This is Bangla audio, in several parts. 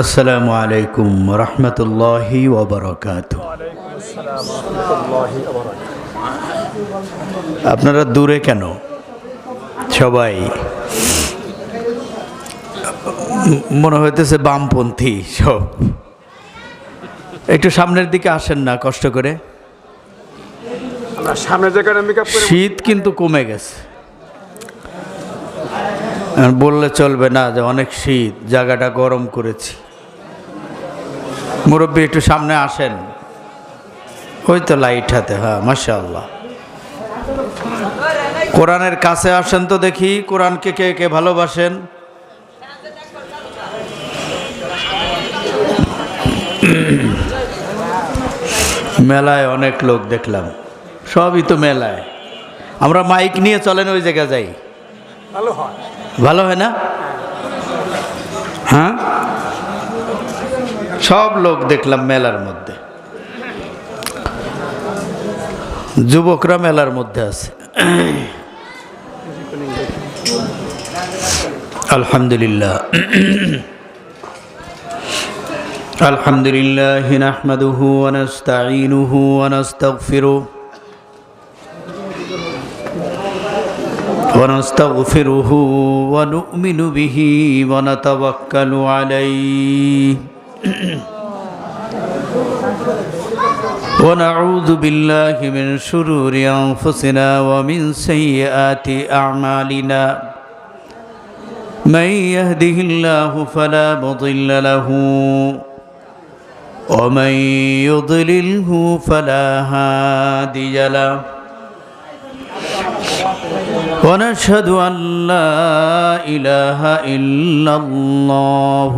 আসসালামু আলাইকুম রহমতুল্লাহি ওয়া বারাকাতুহু। আপনারা দূরে কেন সবাই? মনে হইতেছে বামপন্থী সব। একটু সামনের দিকে আসেন না কষ্ট করে। শীত কিন্তু কমে গেছে, বললে চলবে না যে অনেক শীত, জায়গাটা গরম করেছি। মুরব্বী একটু সামনে আসেন, ওই তো লাইট হাতে। হ্যাঁ, মাশাআল্লাহ। কোরআনের কাছে আসেন তো দেখি, কোরআনকে কে কে ভালোবাসেন? মেলায় অনেক লোক দেখলাম, সবই তো মেলায়। আমরা মাইক নিয়ে চলেন, ওই জায়গা যাই, ভালো হয় না? হ্যাঁ, সব লোক দেখলাম মেলার মধ্যে, যুবকরা মেলার মধ্যে আছে। আলহামদুলিল্লাহ আলহামদুলিল্লাহ নাহমাদুহু ওয়া নাস্তাঈনুহু ওয়া নাস্তাগফিরুহু ونستغفره ونؤمن به ونتوكل عليه ونعوذ بالله من شرور أنفسنا ومن سيئات أعمالنا من يهده الله فلا مضل له ومن يضلله فلا هادي له ونشهد أن لا إله إلا الله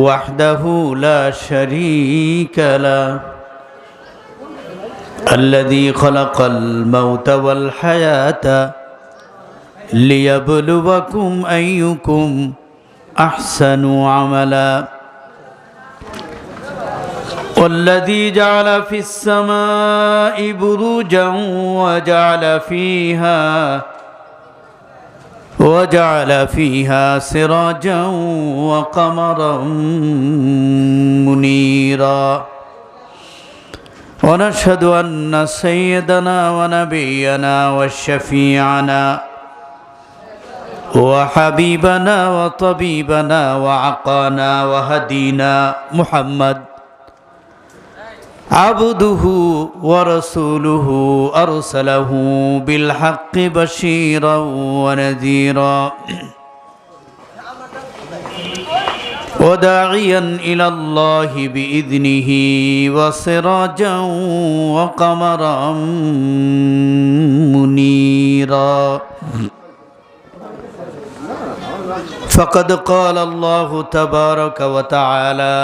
وحده لا شريك له الذي خلق الموت والحياة ليبلوكم أيكم أحسن عملا والذي جعل في السماء بروجا وجعل فيها سراجا وقمرا منيرا ونشهد أن سيدنا ونبينا وشفيعنا وحبيبنا وطبيبنا وعقانا وهدينا محمد عبده ورسوله أرسله بالحق بشيرا ونذيرا وداعيا إلى الله بإذنه وسراجا وقمرا منيرا فقد قال الله تبارك وتعالى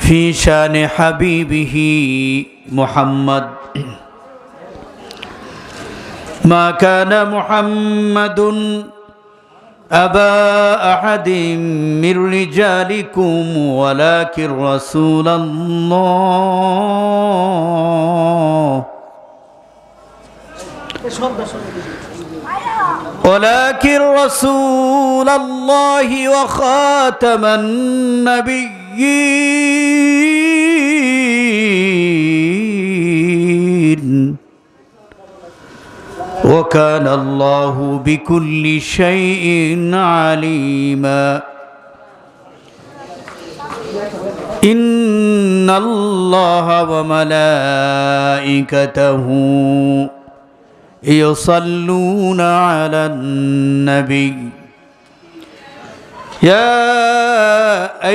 في شان حبيبه محمد ما كان محمد أبا أحد من رجالكم ولكن رسول الله وخاتم النبيين وكان الله بكل شيء عليما إن الله وملائكته يصلون على النبي يا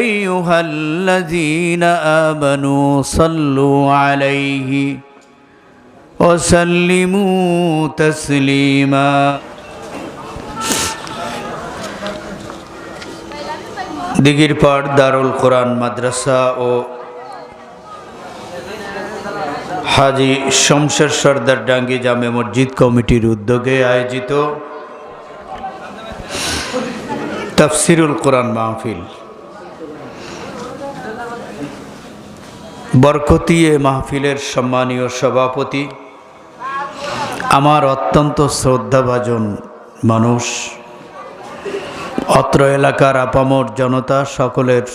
أيها الذين آمنوا صلوا عليه وسلموا تسليما দিঘিরপাড় দারুল কোরআন মাদ্রাসা ও হাজী শমশের সর্দার ডাঙ্গি জামে মসজিদ কমিটির উদ্যোগে আয়োজিত তাফসিরুল কোরআন মাহফিল, বরকতি এ মাহফিলের সম্মানীয় সভাপতি, আমার অত্যন্ত শ্রদ্ধাভাজন মানুষ অত্র এলাকার আপামর জনতা সকলের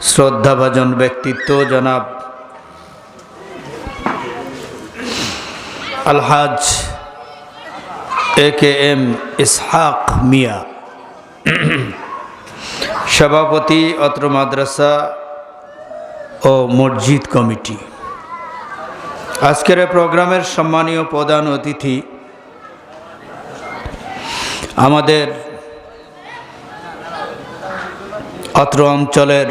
শ্রদ্ধাভাজন ব্যক্তিত্ব জনাব আলহাজ AKM ইসহাক মিয়া সভাপতি অত্র মাদ্রাসা ও মসজিদ কমিটি। আজকের প্রোগ্রামের সম্মানীয় প্রধান অতিথি আমাদের অত্র অঞ্চলের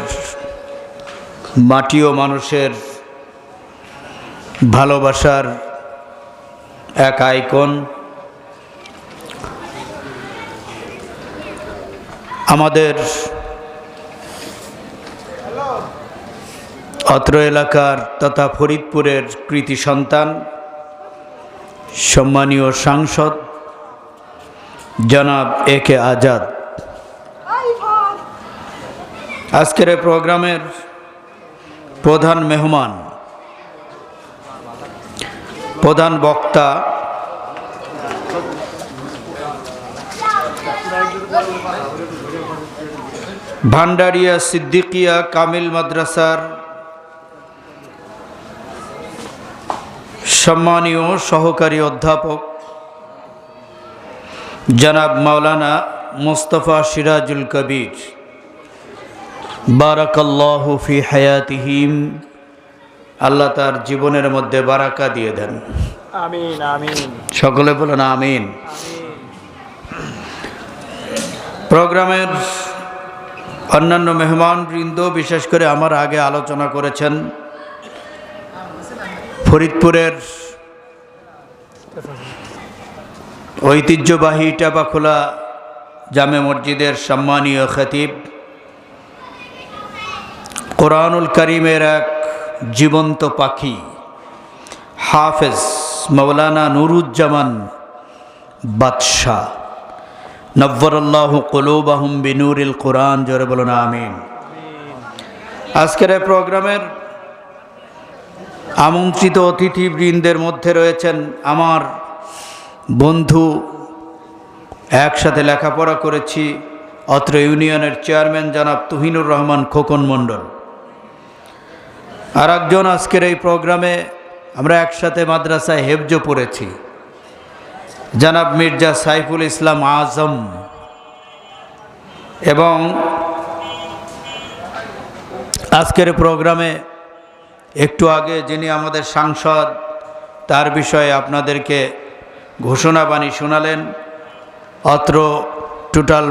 মাটি ও মানুষের ভালোবাসার এক আইকন, আমাদের অত্র এলাকার তথা ফরিদপুরের কৃতি সন্তান সম্মানীয় সাংসদ জনাব AK আজাদ। আজকের এই প্রোগ্রামের প্রধান মেহমান, প্রধান বক্তা ভান্ডারিয়া সিদ্দিকিয়া কামিল মাদ্রাসার সম্মানীয় সহকারী অধ্যাপক জনাব মাওলানা মুস্তাফা সিরাজুল কবির, বারাকাল্লাহু ফি হায়াতিহিম, আল্লাহ তার জীবনের মধ্যে বারাকা দিয়ে দেন। আমিন আমিন, সকলে বলেন আমিন। প্রোগ্রামের অন্যান্য মেহমানবৃন্দ, বিশেষ করে আমার আগে আলোচনা করেছেন ফরিদপুরের ঐতিহ্যবাহী টাপাখোলা জামে মসজিদের সম্মানীয় খতিব, কোরআনুল কারীমের এক জীবন্ত পাখি হাফেজ মাওলানা নুরুজ্জামান বাদশাহ, নব্বরাল্লাহু কুলুবাহুম বিনুরিল কোরআন, জোরে বলুন আমিন। আজকের এই প্রোগ্রামের আমন্ত্রিত অতিথিবৃন্দের মধ্যে রয়েছেন আমার বন্ধু, একসাথে লেখাপড়া করেছি, অত্র ইউনিয়নের চেয়ারম্যান জনাব তুহিনুর রহমান খোকন মণ্ডল। আর একজন আজকের এই প্রোগ্রামে আমরা একসাথে মাদ্রাসায় হেফজ পড়েছি, জনাব মির্জা সাইফুল ইসলাম আজম। এবং আজকের প্রোগ্রামে একটু আগে যিনি আমাদের সাংসদ, তার বিষয়ে আপনাদেরকে ঘোষণাবাণী শোনালেন। অত্র টোটাল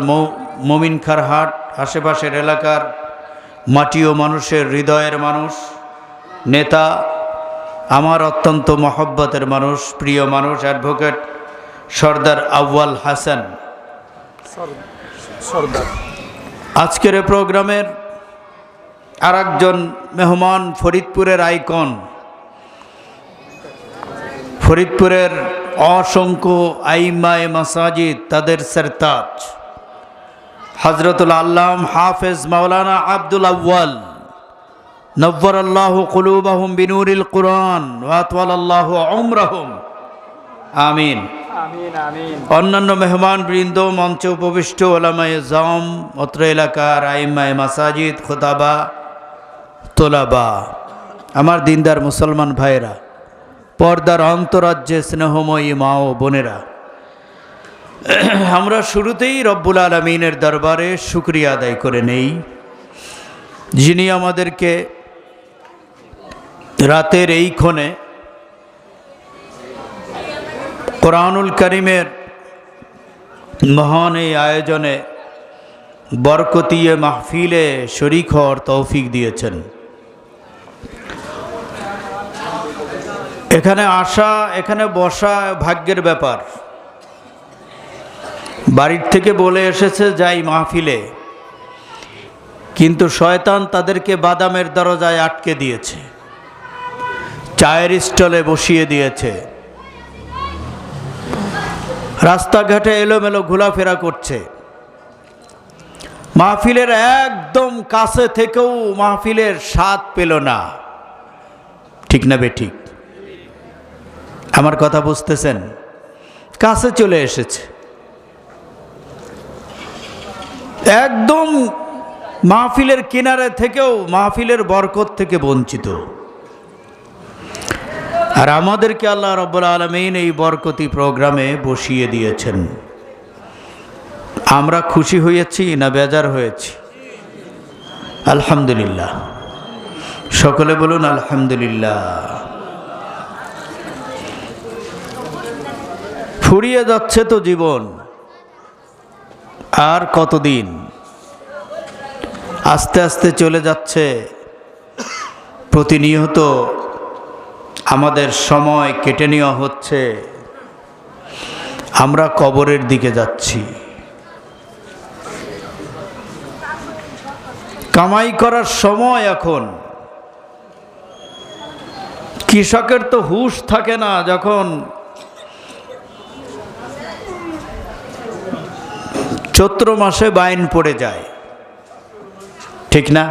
মমিনখারহাট আশেপাশের এলাকার মাটি ও মানুষের হৃদয়ের মানুষ, নেতা, আমার অত্যন্ত মহব্বতের মানুষ, প্রিয় মানুষ, অ্যাডভোকেট সর্দার আউয়াল হাসান সর্দার। আজকের এই প্রোগ্রামের আর একজন মেহমান ফরিদপুরের আইকন, ফরিদপুরের অসংখ্য আইমায়ে মাসাজিদ, তাদের সরতাজ হযরতুল আল্লাম হাফেজ মাওলানা আব্দুল আউয়াল, নব্বরাল্লাহু কুলুবাহুম বিনুরিল কোরআন ওয়া আতওয়ালাল্লাহু উমরাহুম, আমিন আমিন আমিন। অন্যান্য মেহমানবৃন্দ, মঞ্চে উপবিষ্ট ওলামায়ে জাম, অত্র এলাকার আইমায়ে মাসাজিদ, খুতাবা, তোলাবা, আমার দিনদার মুসলমান ভাইয়েরা, পর্দার অন্তরাজ্যে স্নেহময়ী মা ও বোনেরা, আমরা শুরুতেই রব্বুল আলামিনের দরবারে শুকরিয়া আদায় করে নেই, যিনি আমাদেরকে রাতের এই ক্ষণে কোরআনুল কারীমের মহান এই আয়োজনে বরকতিয়ে মাহফিলে শরীক হওয়ার তৌফিক দিয়েছেন। এখানে আসা, এখানে বসা ভাগ্যের ব্যাপার। বাড়ির থেকে বলে এসেছে যাই মাহফিলে, কিন্তু শয়তান তাদেরকে বাদামের দরজায় আটকে দিয়েছে, চায়ের স্টলে বসিয়ে দিয়েছে, রাস্তাঘাটে এলোমেলো ঘোরাফেরা করছে। মাহফিলের একদম কাছে থেকেও মাহফিলের স্বাদ পেল না। ঠিক না বেঠিক? আমার কথা বুঝতেছেন? কাছে চলে এসেছে। একদম মাহফিলের কিনারে থেকেও মাহফিলের বরকত থেকে বঞ্চিত। আর আমাদেরকে আল্লাহ রাব্বুল আলামিন এই বরকতি প্রোগ্রামে বসিয়ে দিয়েছেন। আমরা খুশি হয়েছি না বেজার হয়েছি? আলহামদুলিল্লাহ, সকলে বলুন আলহামদুলিল্লাহ। ফুরিয়ে যাচ্ছে তো জীবন, আর কতদিন? আস্তে আস্তে চলে যাচ্ছে। প্রতিনিয়ত আমাদের সময় কেটে নেওয়া হচ্ছে, আমরা কবরের দিকে যাচ্ছি। কামাই করার সময় এখন। কৃষকের তো হুঁশ থাকে না যখন চৈত্র মাসে বাইন পড়ে যায়, ঠিক না?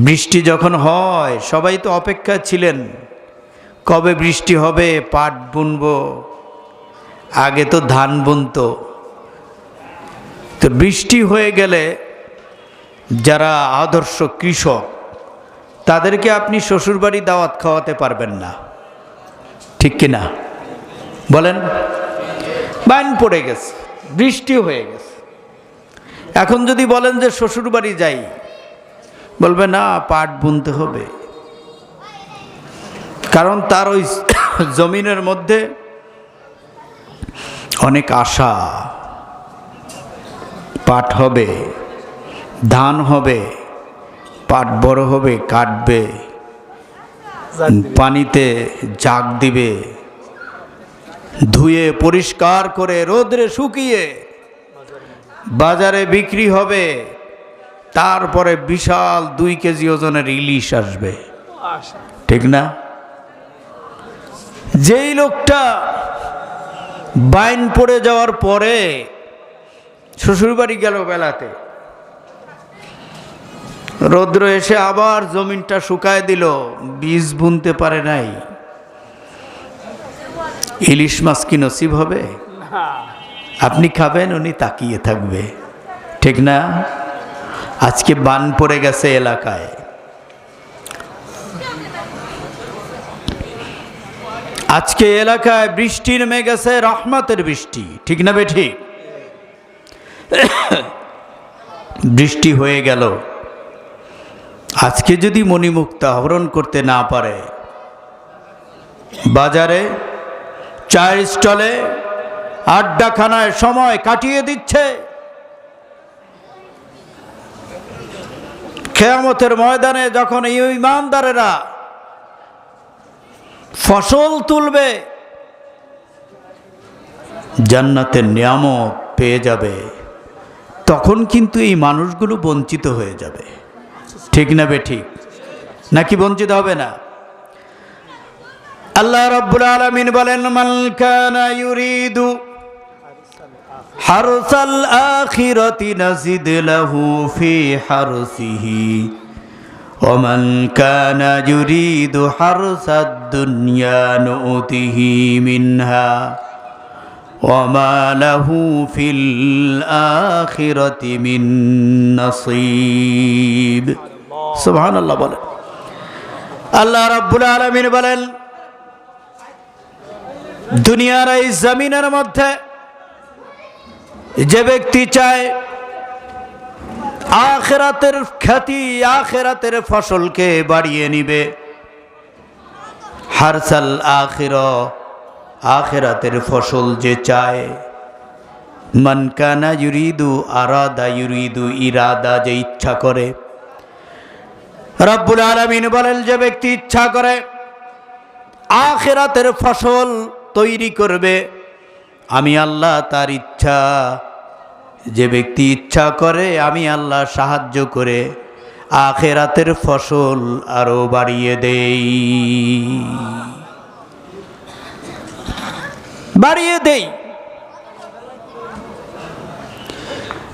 বৃষ্টি যখন হয় সবাই তো অপেক্ষা ছিলেন কবে বৃষ্টি হবে, পাট বুনবো। আগে তো ধান বুনতো। তো বৃষ্টি হয়ে গেলে যারা আদর্শ কৃষক তাদেরকে আপনি শ্বশুরবাড়ি দাওয়াত খাওয়াতে পারবেন না, ঠিক কিনা বলেন? বাইন পড়ে গেছে, বৃষ্টি হয়ে গেছে। এখন যদি বলেন যে শ্বশুরবাড়ি যাই, বলবে না, পাট বুনতে হবে। কারণ তার ওই জমিনের মধ্যে অনেক আশা। পাট হবে, ধান হবে, পাট বড় হবে, কাটবে, পানিতে জাগ দিবে, ধুয়ে পরিষ্কার করে রোদ্রে শুকিয়ে বাজারে বিক্রি হবে। তারপরে বিশাল 2 কেজি ওজনের ইলিশ আসবে, ঠিক না? যেই লোকটা বাইন পড়ে যাওয়ার পরে শ্বশুরবাড়ি গেল বেলাতে, রৌদ্র এসে আবার জমিনটা শুকায় দিল, বীজ বুনতে পারে নাই, ইলিশ মাছ কি নসিব হবে? আপনি খাবেন, উনি তাকিয়ে থাকবে, ঠিক না? আজকে বান পড়ে গেছে এলাকায়। আজকে এলাকায় বৃষ্টি নেমে গেছে, রহমতের বৃষ্টি, ঠিক না বেঠিক? বৃষ্টি হয়ে গেল। আজকে যদি মণিমুক্তা আহরণ করতে না পারে, বাজারে চায়ের স্টলে আড্ডাখানায় সময় কাটিয়ে দিচ্ছে, কিয়ামতের ময়দানে যখন এই ইমানদারেরা ফসল তুলবে, জান্নাতের নিয়ামত পেয়ে যাবে, তখন কিন্তু এই মানুষগুলো বঞ্চিত হয়ে যাবে, ঠিক না বেঠিক? নাকি বঞ্চিত হবে না? আল্লাহ রাব্বুল আলামিন বলেন, মান কানা ইউরিদু হারসাল আখিরাতি নাজিদ লাহু ফি হারসিহি ওয়া মান কানা ইউরিদু হারসাদ দুনিয়া নুতিহি মিনহা ওয়া মা লাহু ফিল আখিরাতি মিন নসিব। সুবহানাল্লাহ বলেন। আল্লাহ রাব্বুল আলামিন বলেন, দুনিয়ার এই জমিনের মধ্যে যে ব্যক্তি চায় আখিরাতের খ্যাতি, আখিরাতের ফসলকে বাড়িয়ে নিবে, হারসাল আখিরা, আখিরাতের ফসল যে চায়, মান কানা ইউরিদু আরাদা ইউরিদু, ইরাদা, যে ইচ্ছা করে। রব্বুল আলামিন বলেন, যে ব্যক্তি ইচ্ছা করে আখিরাতের ফসল তৈরি করবে, আমি আল্লাহ তার ইচ্ছা, যে ব্যক্তি ইচ্ছা করে আমি আল্লাহ সাহায্য করে আখিরাতের ফসল আরো বাড়িয়ে দেই, বাড়িয়ে দেই।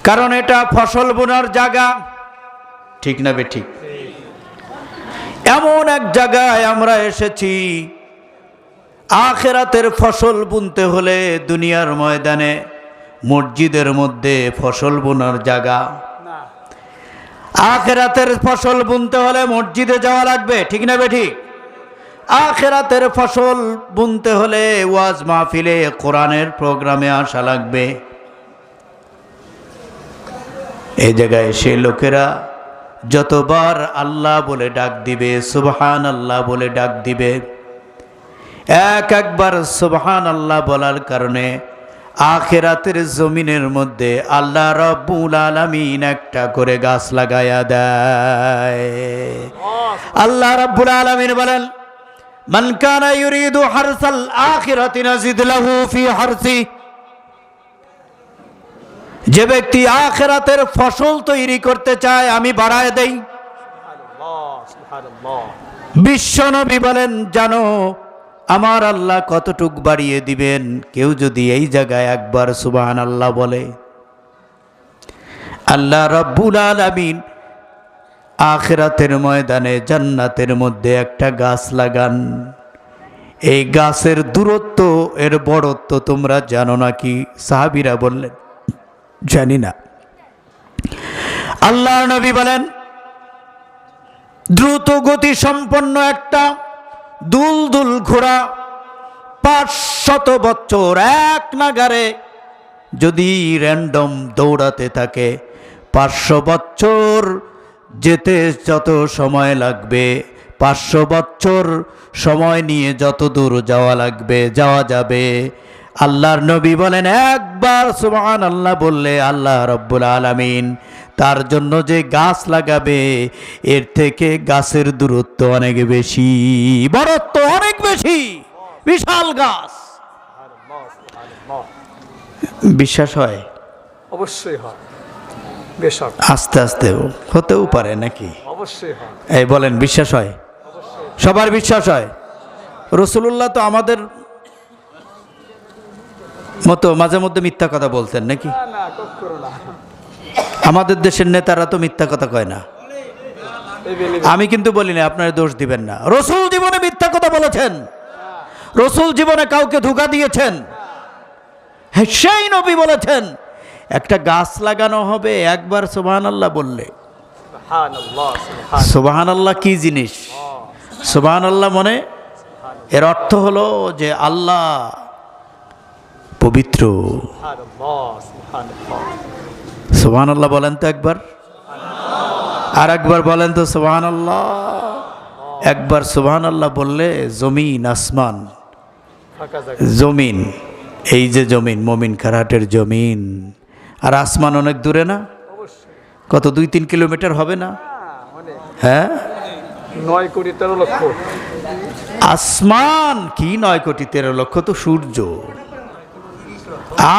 কারণ এটা ফসল বোনার জায়গা, ঠিক না বেঠিক? এমন এক জায়গায় আমরা এসেছি, আখিরাতের ফসল বুনতে হলে দুনিয়ার ময়দানে মসজিদের মধ্যে ফসল বোনার জায়গা। না। আখিরাতের ফসল বুনতে হলে মসজিদে যাওয়া লাগবে, ঠিক না বেঠিক? আখিরাতের ফসল বুনতে হলে ওয়াজ মাহফিলে কোরআনের প্রোগ্রামে আসা লাগবে। এই জায়গায় সে লোকেরা যতবার আল্লাহ বলে ডাক দিবে, সুবহান আল্লাহ বলে ডাক দিবে, একবার সুবহান আল্লাহ বলার কারণে আখিরাতের জমিনের মধ্যে আল্লাহ রাব্বুল আলামিন একটা করে গাছ লাগায়া দেয়। আল্লাহ রাব্বুল আলামিন বলেন, মান কানা ইউরিদু হারসাল আখিরাতি নাজিদ লাহু ফি হারসি। যে ব্যক্তি আখিরাতের ফসল তৈরি করতে চায় আমি বাড়ায় দেই। বিশ্বনবী বলেন, জানো আমার আল্লাহ কতটুক বাড়িয়ে দিবেন? কেউ যদি এই জায়গায় একবার সুবহানাল্লাহ বলে, আল্লাহ রাব্বুল আলামিন আখিরাতের ময়দানে জান্নাতের মধ্যে একটা গাছ লাগান। এই গাছের দূরত্ব, এর বড়ত্ব তোমরা জানো নাকি? সাহাবীরা বললেন, জানি না। আল্লাহর নবী বলেন, দ্রুত গতি সম্পন্ন একটা দুলদুল ঘোড়া 500 বছর এক নাগারে যদি র্যান্ডম দৌড়াতে থাকে, 500 বছর যেতে যত সময় লাগবে, 500 বছর সময় নিয়ে যত দূর যাওয়া লাগবে যাওয়া যাবে। আল্লাহর নবী বলেন, একবার সুবহানাল্লাহ বললে আল্লাহ রাব্বুল আলামিন তার জন্য যে গাছ লাগাবে এর থেকে গাছের দূরত্ব অনেক বেশি, বড়ত্ব অনেক বেশি, বিশাল গাছ। বিশ্বাস হয়? অবশ্যই হয়। বেশক আস্তে আস্তে হতেও পারে নাকি? অবশ্যই হয়। এই বলেন, বিশ্বাস হয়? সবার বিশ্বাস হয়? রাসূলুল্লাহ তো আমাদের মতো মাঝে মধ্যে মিথ্যা কথা বলতেন নাকি? না না, কখনো না। আমাদের দেশের নেতারা তো মিথ্যা কথা কয় না। আমি কিন্তু বলি না, আপনারা দোষ দিবেন না। রাসূল জীবনে মিথ্যা কথা বলেছেন, রাসূল জীবনে কাউকে ধোঁকা দিয়েছেন? হ্যাঁ, সেই নবী বলেছেন একটা গাছ লাগানো হবে একবার সুবহানাল্লাহ বললে। সুবহানাল্লাহ। সুবহানাল্লাহ কি জিনিস? সুবহানাল্লাহ মনে এর অর্থ হলো যে আল্লাহ পবিত্র। সুবহানাল্লাহ বলেন তো একবার, আর একবার বলেন তো সুবহানাল্লাহ। একবার সুবহানাল্লাহ বললে জমিন আসমান, জমিন এই যে জমিন মমিন খারাটের জমিন, আর আসমান অনেক দূরে না? কত 2-3 কিলোমিটার হবে না? হ্যাঁ, 9 কোটি 13 লক্ষ। আসমান কি 9 কোটি 13 লক্ষ? তো সূর্য।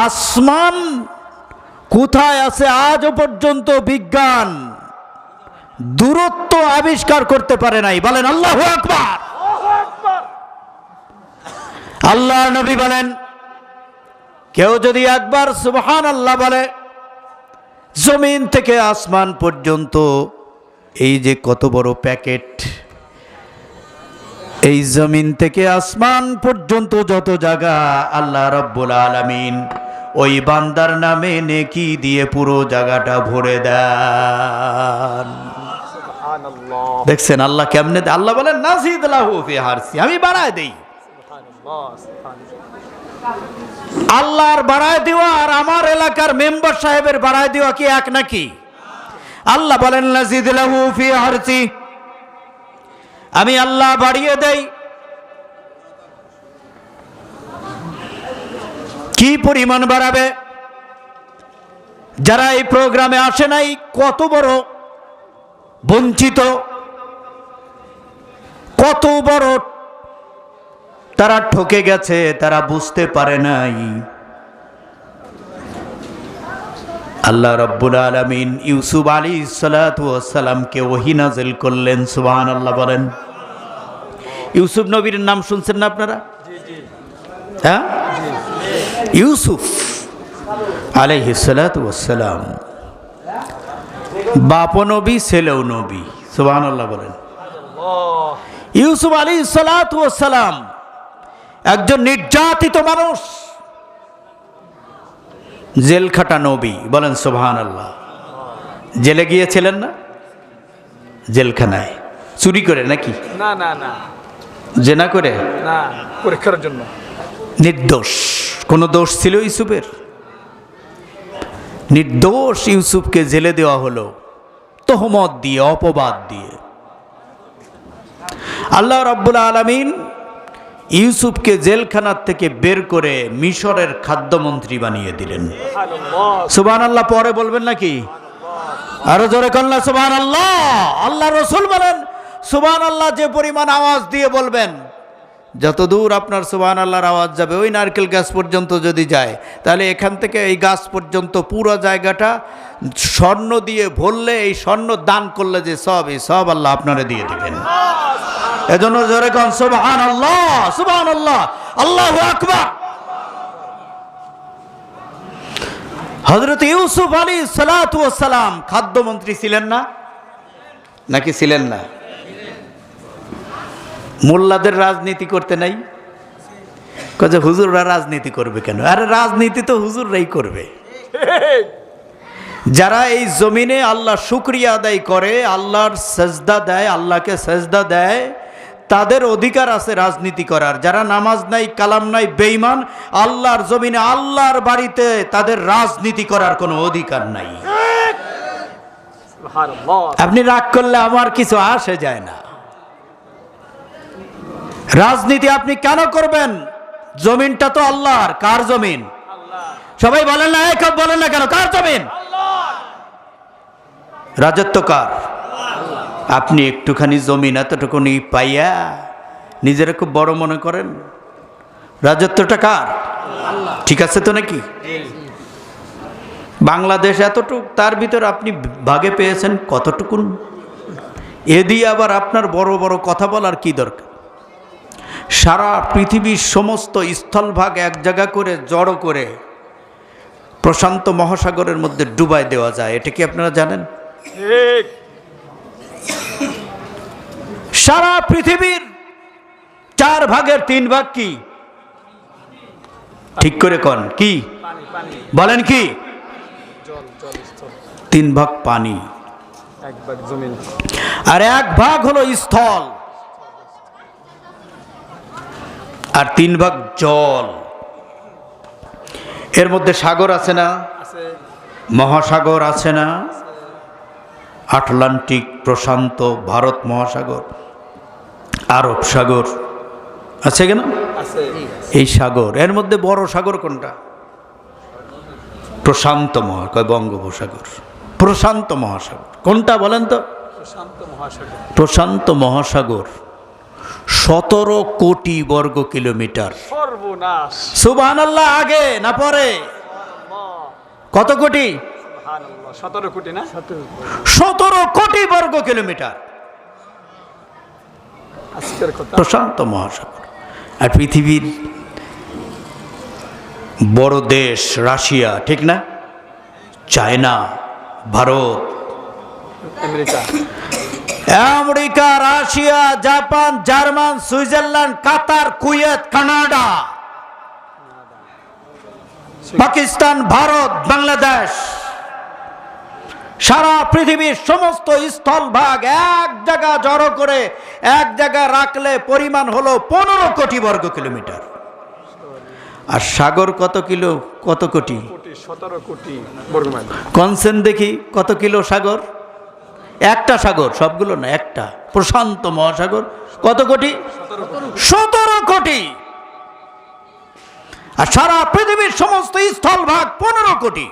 আসমান কোথায় আছে আজও পর্যন্ত বিজ্ঞান দূরত্ব আবিষ্কার করতে পারে নাই। বলেন আল্লাহু আকবার। আল্লাহর নবী বলেন, কেউ যদি একবার সুবহানাল্লাহ বলে, জমিন থেকে আসমান পর্যন্ত এই যে কত বড় প্যাকেট, এই জমিন থেকে আসমান পর্যন্ত যত জায়গা আল্লাহ রাব্বুল আলামিন ওই বান্দার নামে নেকি দিয়ে পুরো জায়গাটা ভরে দেন। সুবহানাল্লাহ। দেখছেন আল্লাহ কেমনে? আল্লাহ বলেন নাজিদ লাহু ফি হারসি, আমি বাড়ায় দেই। সুবহানাল্লাহ। আল্লাহর বাড়ায় দেওয়া আর আমার এলাকার মেম্বার সাহেবের বাড়ায় দেওয়া কি এক নাকি? আল্লাহ বলেন নাজিদ লাহু ফি হারসি, আমি আল্লাহ বাড়িয়ে দেই। কি পরিমাণ বাড়াবে? যারা এই প্রোগ্রামে আসে নাই, কত বড় বঞ্চিত, কত বড় তারা ঠকে গেছে, তারা বুঝতে পারে নাই। আল্লাহ রাব্বুল আলামিন ইউসুফ আলাইহিস সালাতু ওয়াস সালামকে ওহী নাযিল করলেন। সুবহানাল্লাহ বলেন। ইউসুফ নবীর নাম শুনছেন না আপনারা? হ্যাঁ, ইউসুফ আলাইহিস সালাতু ওয়াস সালাম বাপ নবী, ছেলেও নবী। সুবহানাল্লাহ বলেন। ইউসুফ আলাইহিস সালাতু ওয়াস সালাম একজন নির্যাতিত মানুষ, জেল খাটা নবী, বলেন সুবহানাল্লাহ। জেলে গিয়েছিলেন না? জেলখানায় চুরি করে নাকি? না না না জেনা করে? না, পরীক্ষার জন্য। নির্দোষ, কোনো দোষ ছিল ইউসুফের? নির্দোষ ইউসুফকে জেলে দেওয়া হলো তহমত দিয়ে, অপবাদ দিয়ে। আল্লাহ রাব্বুল আলামিন ইউসুফকে জেলখানার থেকে বের করে মিশরের খাদ্যমন্ত্রী বানিয়ে দিলেন। সুবহানাল্লাহ পরে বলবেন নাকি? আরো জোরে কন্যা সুবহানাল্লাহ। আল্লাহ রসুল বলেন সুবহানাল্লাহ যে পরিমাণ আওয়াজ দিয়ে বলবেন, যত দূর আপনার সুবহানাল্লাহর আওয়াজ যাবে, ওই নারকেল গাছ পর্যন্ত যদি যায়, তাহলে এখান থেকে এই গাছ পর্যন্ত পুরো জায়গাটা স্বর্ণ দিয়ে ভরলে, এই স্বর্ণ দান করলে যে সব, এই সব আল্লাহ আপনারা দিয়ে দিবেন। এজন্য জোরে কোন সুবহানাল্লাহ, সুবহানাল্লাহ, আল্লাহু আকবার। হযরত ইউসুফ আলাইহিস সালাতু ওয়াস সালাম খাদ্যমন্ত্রী ছিলেন না নাকি ছিলেন না? মোল্লাদের রাজনীতি করতে নাই? কয়ে হুজুররা রাজনীতি করবে কেন? আরে রাজনীতি তো হুজুররাই করবে। যারা এই জমিনে আল্লাহ শুকরিয়া আদায় করে, আল্লাহর সেজদা দেয়, আল্লাহকে সেজদা দেয়, তাদের অধিকার আছে রাজনীতি করার। যারা নামাজ নাই, কালাম নাই, বেঈমান, আল্লাহর জমিনে, আল্লাহর বাড়িতে তাদের রাজনীতি করার কোনো অধিকার নাই। আপনি রাগ করলে আমার কিছু আসে যায় না। রাজনীতি আপনি কেন করবেন? জমিনটা তো আল্লাহর। কার জমিন? সবাই বলেন না, এক বলেন না কেন? কার জমিন? রাজত্ব কার? আপনি একটুখানি জমিন এতটুকুনি পাইয়া নিজেরা খুব বড় মনে করেন। রাজত্বটা কার? ঠিক আছে তো নাকি? বাংলাদেশ এতটুক, তার ভিতর আপনি ভাগে পেয়েছেন কতটুকুন? এ দিয়ে আবার আপনার বড় বড় কথা বলার কি দরকার? সারা পৃথিবীর সমস্ত স্থলভাগ এক জায়গা করে জড়ো করে প্রশান্ত মহাসাগরের মধ্যে ডুবাই দেওয়া যায়। এটা কি আপনারা জানেন? সারা পৃথিবীর 4 ভাগের 3 ভাগ কি? ঠিক করে কোন কি বলেন? কি? 3 ভাগ পানি, 1 ভাগ জমিন, আর 1 ভাগ হলো স্থল, আর 3 ভাগ জল। এর মধ্যে সাগর আছে না? মহাসাগর আছে না? আটলান্টিক, প্রশান্ত, ভারত মহাসাগর, আরব সাগর আছে কেন? এই সাগর, এর মধ্যে বড় সাগর কোনটা? প্রশান্ত মহাসাগর, বঙ্গোপসাগর, প্রশান্ত মহাসাগর কোনটা বলেন তো? প্রশান্ত মহাসাগর 17 কোটি বর্গ কিলোমিটার। সর্বনাশ। সুবহানাল্লাহ আগে না পরে? কত কোটি? 17 কোটি না? 17 কোটি বর্গ কিলোমিটার আজকের কথা। প্রশান্ত মহাসাগর। আর পৃথিবীর বড় দেশ রাশিয়া, ঠিক না? China, Bharat, America, America, Russia, Japan, German, Switzerland, Qatar, Kuwait, Canada, Pakistan, Bharat, Bangladesh, সারা পৃথিবীর সমস্ত স্থলভাগ এক জায়গা জড়ো করে এক জায়গায় রাখলে পরিমাণ হলো 15 কোটি বর্গ কিলোমিটার। আর সাগর কত কিলো, কত কোটি? 17 কোটি বর্গ মাইল। কনসেন দেখি কত কিলো সাগর? একটা সাগর, সবগুলো না, একটা প্রশান্ত মহাসাগর। কত কোটি? 17 কোটি। আর সারা পৃথিবীর সমস্ত স্থলভাগ 15 কোটি।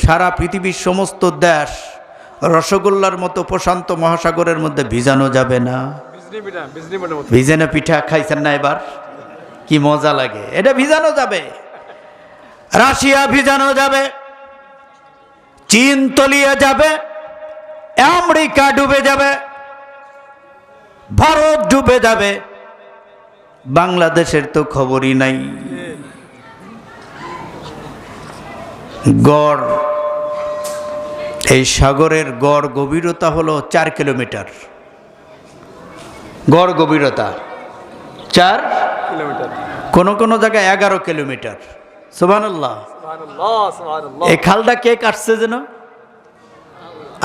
সারা পৃথিবীর সমস্ত দেশ রসগোল্লার মতো প্রশান্ত মহাসাগরের মধ্যে ভিজানো যাবে না? ভিজানো পিঠা খাইছেন না এবার? কি মজা লাগে! এটা ভিজানো যাবে। রাশিয়া ভিজানো যাবে, চীন তলিয়ে যাবে, আমেরিকা ডুবে যাবে, ভারত ডুবে যাবে, বাংলাদেশের তো খবরই নাই। গড় এই সাগরের গড় গভীরতা হলো 4 কিলোমিটার। গড় গভীরতা 4 কিলোমিটার, কোন কোন জায়গায় 11 কিলোমিটার। সুবহানাল্লাহ। সুবহানাল্লাহ, সুবহানাল্লাহ। এই খালটা কে কাটছে যেন?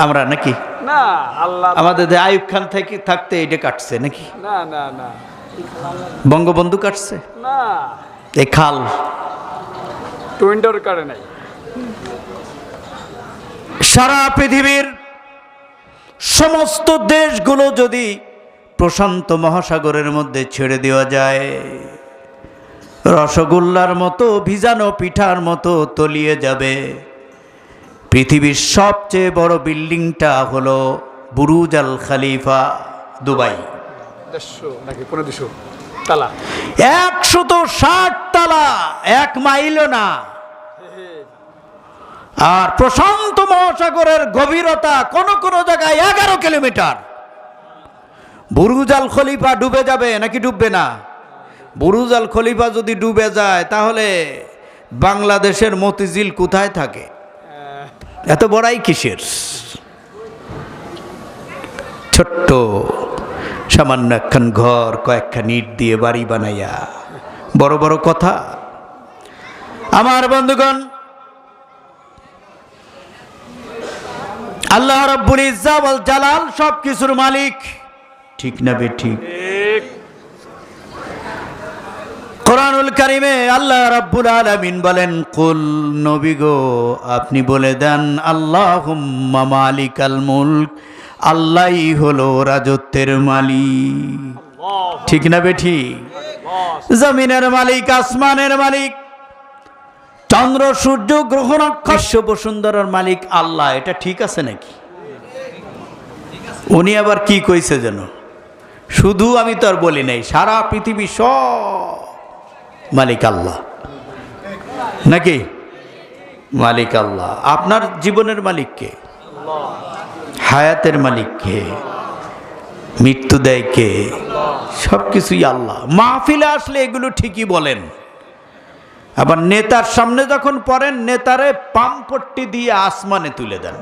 আমরা নাকি? না, আল্লাহ। আমাদের যে আইয়ুব খান থেকে থাকতে এটা কাটছে নাকি? না না না বঙ্গবন্ধু কাটছে না, এই খাল? টুইন্ডার কারে নাই। সারা পৃথিবীর সমস্ত দেশগুলো যদি প্রশান্ত মহাসাগরের মধ্যে ছেড়ে দেওয়া যায়, রসগোল্লার মতো ভিজানো পিঠার মতো তলিয়ে যাবে। পৃথিবীর সবচেয়ে বড় বিল্ডিংটা হলো বুরুজ আল খলিফা, দুবাই। 150 নাকি 1500 তালা। 160 তালা, 1 মাইলও না। আর প্রশান্ত মহাসাগরের গভীরতা কোন কোন জায়গায় 11 কিলোমিটার। বুরুজ আল খলিফা ডুবে যাবে নাকি ডুববে না? বুরুজ আল খলিফা যদি ডুবে যায় তাহলে বাংলাদেশের মতিঝিল কোথায় থাকে? এত বড়াই কিসের? ছোট্ট সামান্য একখান ঘর, কয়েকখান ইট দিয়ে বাড়ি বানাইয়া বড় বড় কথা। আমার বন্ধুগণ, আল্লাহ রাব্বুল ইজ্জত ওয়াল জালাল সব কিছুর মালিক, ঠিক না বেঠিক? কোরআনুল কারিমে আল্লাহ রাব্বুল আলামিন বলেন, কুল, নবী গো আপনি বলে দেন, আল্লাহুম্মা মালিকাল মুলক, আল্লাহই হলো রাজত্বের মালিক, ঠিক না বেঠিক? জমিনের মালিক, আসমানের মালিক, চন্দ্র সূর্য গ্রহ নক্ষত্র বিশ্ব বসুন্ধরার মালিক আল্লাহ। এটা ঠিক আছে নাকি? উনি আবার কি কইছে যেন? শুধু আমি তো আর বলি নাই, সারা পৃথিবী সব মালিক আল্লাহ নাকি? মালিক আল্লাহ। আপনার জীবনের মালিক কে? হায়াতের মালিক কে? মৃত্যু দেয় কে? সব কিছুই আল্লাহ। মাহফিলে আসলে এগুলো ঠিকই বলেন, আবার নেতার সামনে যখন পড়েন নেতারে পামপট্টি দিয়ে আসমানে তুলে দেন।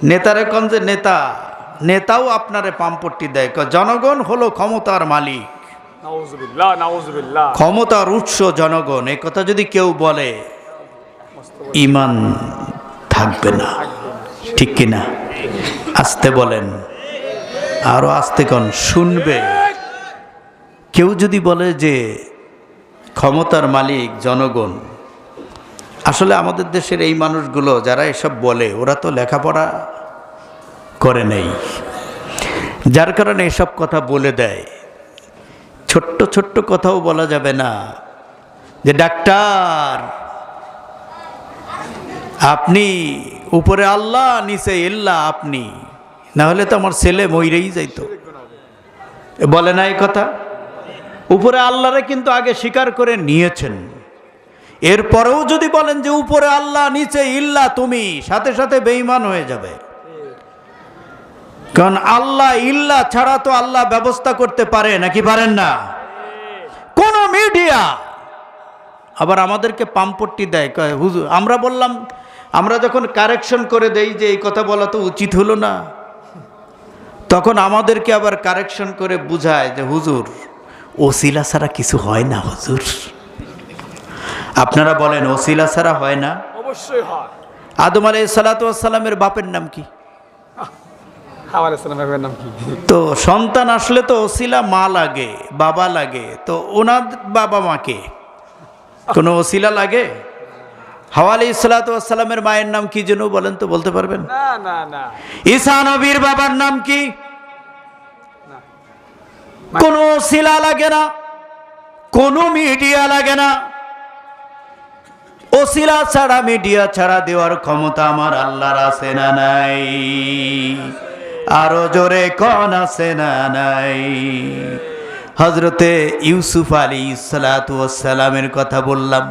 নেতারে কোন যে নেতা, নেতাও আপনারে পামপট্টি দেয়, জনগণ হলো ক্ষমতার মালিক, নাউজুবিল্লাহ, নাউজুবিল্লাহ। ক্ষমতার উৎস জনগণ। এই কথা যদি কেউ বলে ঈমান থাকবে না, ঠিক কিনা? আস্তে বলেন, আরো আস্তে কোন শুনবে। কেউ যদি বলে যে ক্ষমতার মালিক জনগণ, আসলে আমাদের দেশের এই মানুষগুলো যারা এসব বলে ওরা তো লেখাপড়া করে নেই, যার কারণে এসব কথা বলে দেয়। ছোট্ট ছোট্ট কথাও বলা যাবে না যে ডাক্তার আপনি, উপরে আল্লাহ নিচে ইল্লাহ আপনি, না হলে তো আমার ছেলে মইরেই যাইতো। বলে না এই কথা? উপরে আল্লাহরে কিন্তু আগে স্বীকার করে নিয়েছেন, এরপরেও যদি বলেন যে উপরে আল্লাহ নিচে ইল্লাহ তুমি, সাথে সাথে বেঈমান হয়ে যাবে। কারণ আল্লাহ ইল্লাহ ছাড়া তো আল্লাহ ব্যবস্থা করতে পারে নাকি পারেন না? কোন মিডিয়া আবার আমাদেরকে পামপট্টি দেয়, কয় হুজুর। আমরা বললাম, আমরা যখন কারেকশন করে দেই যে এই কথা বলা তো উচিত হলো না, তখন আমাদেরকে আবার কারেকশন করে বুঝায় যে হুজুর ওসিলা ছাড়া কিছু হয় না হুজুর। আপনারা বলেন ওসিলা ছাড়া হয় না? অবশ্যই হয়। আদম আলাইহিস সালাতু ওয়াস সালামের বাপের নাম কি? হাওয়া আলাইহিস সালামের নাম কি? তো সন্তান আসলে তো ওসিলা মা লাগে, বাবা লাগে, তো ওনার বাবা মাকে কোনো ওসিলা লাগে? হাওয়া আলাইহিস সালাতু ওয়াস সালামের মায়ের নাম কি যেন বলেন তো, বলতে পারবেন? না না না। ঈসা নবীর বাবার নাম কি? কোনো ওসিলা লাগে না, কোনো মিডিয়া লাগে না। ওসিলা ছাড়া, মিডিয়া ছাড়া দেওয়ার ক্ষমতা আমার আল্লাহর আছে না নাই? আরো জোরে কোন আছে না নাই? হযরতে ইউসুফ আলাইহিস সালাতু ওয়াস সালামের কথা বললাম।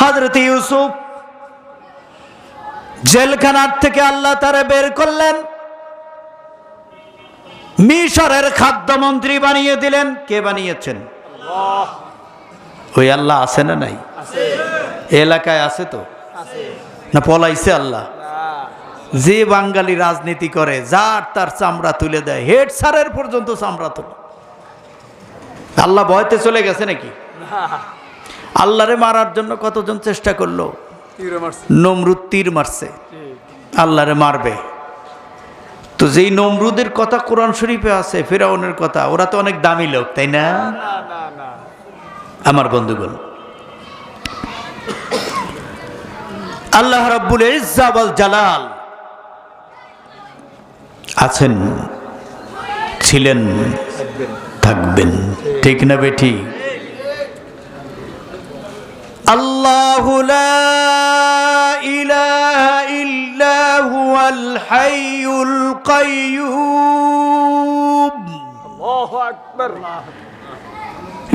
হযরতে ইউসুফ জেলখানার থেকে আল্লাহ তারে বের করলেন, মিশরের খাদ্যমন্ত্রী বানিয়ে দিলেন। কে বানিয়েছেন? আল্লাহ। ওই আল্লাহ আছে না নাই? এলাকায় আছে তো না পলাইছে আল্লাহ? যে বাঙালি রাজনীতি করে যার তার চামড়া তুলে দেয়, হেড স্যারের পর্যন্ত চামড়া তোলে। আল্লাহ ভয়তে চলে গেছে নাকি? আল্লাহরে মারার জন্য কতজন চেষ্টা করলো, তীরে মারছে। নমরুদ তীর মারছে, ঠিক। আল্লাহরে মারবে। তো যেই নমরুদের কথা কোরআন শরীফে আছে, ফিরাউনের কথা, ওরা তো অনেক দামি লোক, তাই না? না না না। আমার বন্ধুগণ, আল্লাহ রাব্বুল ইজ্জা ওয়াল জালাল আছেন, ছিলেন, থাকবেন, ঠিক না বেঠি? আল্লাহু লা ইলাহা ইল্লা হুয়াল হাইয়ুল কাইয়্যুম আল্লাহু আকবার।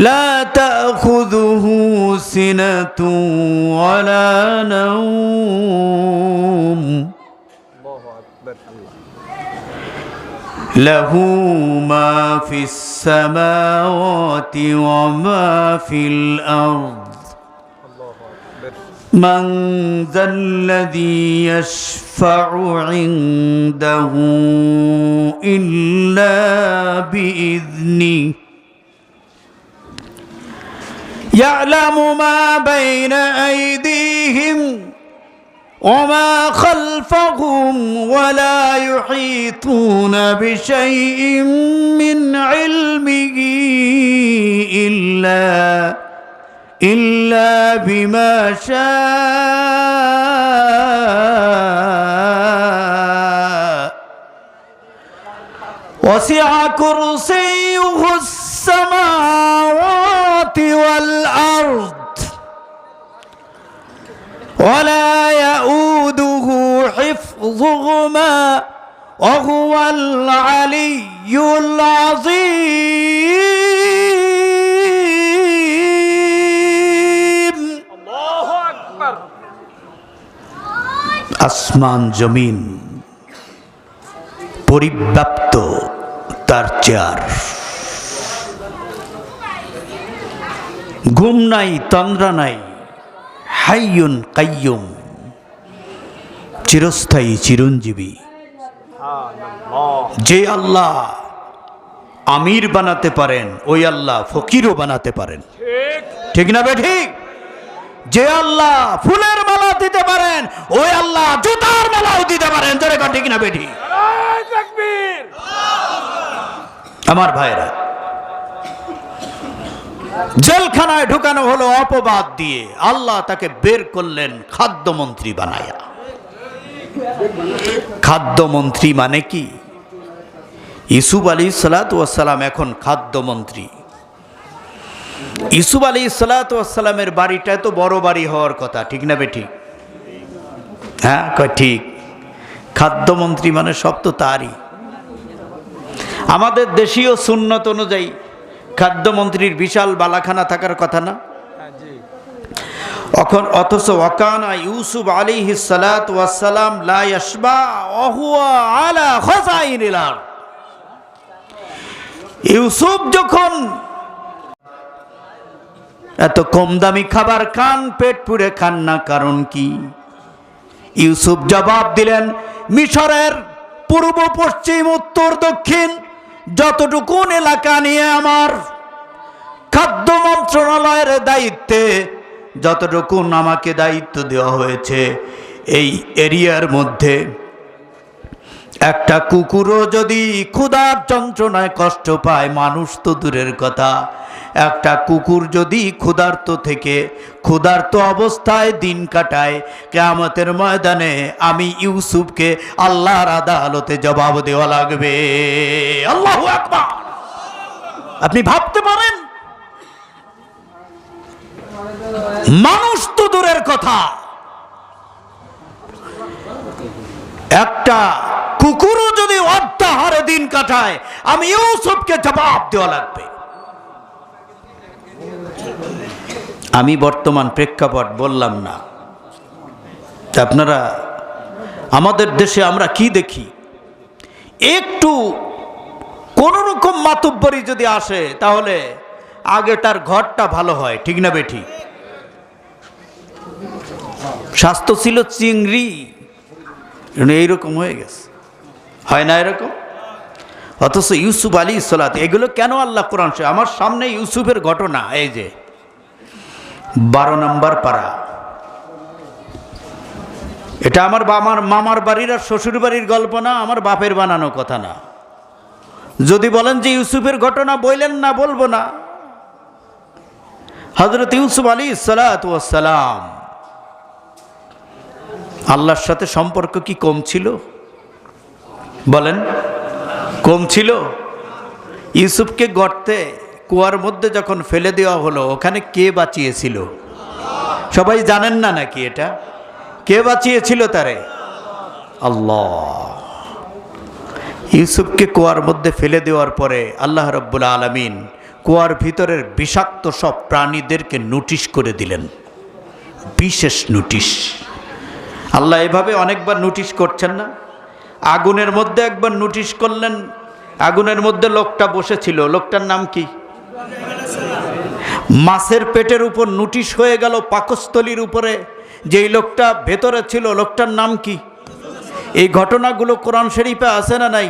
لا تأخذه سنة ولا نوم আল্লাহু আকবার। له ما في السماوات وما في الأرض আল্লাহু আকবার। من ذا الذي يشفع عنده إلا بإذنه يعلم ما بين أيديهم وما خلفهم ولا يحيطون بشيء من علمه إلا بما شاء وسع كرسيه السماوات والأرض ولا يؤوده حفظهما وهو العلي العظيم আল্লাহু আকবার। আসমান জমিন পরিব্যাপ্ত তার চেয়ার, ঘুম নাই, তন্দ্রা নাই, হাইয়ুন কাইয়ুম, চিরস্থায়ী, চিরঞ্জীবী। সুবহানাল্লাহ। যে আল্লাহ আমির বানাতে পারেন, ওই আল্লাহ ফকিরও বানাতে পারেন, ঠিক। ঠিক না বে ঠিক? যে আল্লাহ ফুলের মালা দিতে পারেন, ওই আল্লাহ জুতার মালাও দিতে পারেন, জোরে কর ঠিক না বে ঠিক? নারায়ে তাকবীর। আমার ভাইরা, জেলখানায় ঢুকানো হলো অপবাদ দিয়ে, আল্লাহ তাকে বের করলেন খাদ্যমন্ত্রী বানায়া। খাদ্যমন্ত্রী মানে কি? ইউসুফ আলাইহিসসালাতু ওয়াসসালাম এখন খাদ্যমন্ত্রী। ইউসুফ আলাইহিসসালাতু ওয়াসসালামের বাড়িটা তো বড় বাড়ি হওয়ার কথা, ঠিক না বেঠিক? হ্যাঁ কয় ঠিক। খাদ্যমন্ত্রী মানে সব তো তারই। আমাদের দেশীয় সুন্নত অনুযায়ী খাদ্যমন্ত্রীর বিশাল বালাখানা থাকার কথা না? হ্যাঁ জি। অথচ ওয়াকানা ইউসুফ আলাইহিসসালাতু ওয়াসসালাম লা ইয়াশবা ওয়া হুয়া আলা খাযাইনিল আরদ। ইউসুফ যখন এত কম দামি খাবার খান, পেট পুরে খান না, কারণ কি? ইউসুফ জবাব দিলেন, মিশরের পূর্ব, পশ্চিম, উত্তর, দক্ষিণ যতটুকু এলাকা নিয়ে আমার খাদ্য মন্ত্রণালয়ের দায়িত্বে যতটুকু আমাকে দায়িত্ব দেওয়া হয়েছে, এই এরিয়ার মধ্যে একটা কুকুরও যদি ক্ষুধার যন্ত্রণায় কষ্ট পায়, মানুষ তো দূরের কথা, একটা কুকুর যদি ক্ষুধার্ত অবস্থায় দিন কাটায়, কিয়ামতের ময়দানে আমি ইউসুফকে আল্লাহর আদালতে জবাব দেওয়া লাগবে। আল্লাহু আকবার। আপনি ভাবতে পারেন, মানুষ তো দূরের কথা, একটা কুকুরও যদি অর্ধাহারে দিন কাটায়, আমি ইউসুফকে জবাব দেওয়া লাগবে। আমি বর্তমান প্রেক্ষাপট বললাম না, আপনারা আমাদের দেশে আমরা কি দেখি, একটু কোন রকম মাতুব্বরি যদি আসে, তাহলে আগে তার ঘরটা ভালো হয়, ঠিক না বেঠি? স্বাস্থ্য ছিল চিংড়ি, এইরকম হয়ে গেছে, হয় না এরকম? অথচ ইউসুফ আলাইহিস সালাত, এগুলো কেন আল্লাহ কোরআন, আমার সামনে ইউসুফের ঘটনা, এই যে 12 নম্বর পারা। এটা আমার মামার বাড়ির আর শ্বশুর বাড়ির গল্প না, আমার বাপের বানানো কথা না। যদি বলেন যে ইউসুফের ঘটনা বললেন না, বলবো না। হযরত ইউসুফ আলাইহিসসালাতু ওয়াসসালাম আল্লাহর সাথে সম্পর্ক কি কম ছিল? বলেন, কম ছিল? ইউসুফকে গর্তে কুয়ার মধ্যে যখন ফেলে দেওয়া হলো, ওখানে কে বাঁচিয়েছিল? সবাই জানেন না নাকি এটা? কে বাঁচিয়েছিল তারে? আল্লাহ। ইউসুফকে কুয়ার মধ্যে ফেলে দেওয়ার পরে আল্লাহ রাব্বুল আলামিন কুয়ার ভিতরের বিষাক্ত সব প্রাণীদেরকে নোটিশ করে দিলেন, বিশেষ নোটিশ। আল্লাহ এভাবে অনেকবার নোটিশ করছেন না? আগুনের মধ্যে একবার নোটিশ করলেন, আগুনের মধ্যে লোকটা বসেছিল, লোকটার নাম কি? মাছের পেটের উপর নোটিশ হয়ে গেল পাকস্থলীর উপরে, যেই লোকটা ভেতরে ছিল লোকটার নাম কি? এই ঘটনাগুলো কোরআন শরীফে আছে না নাই?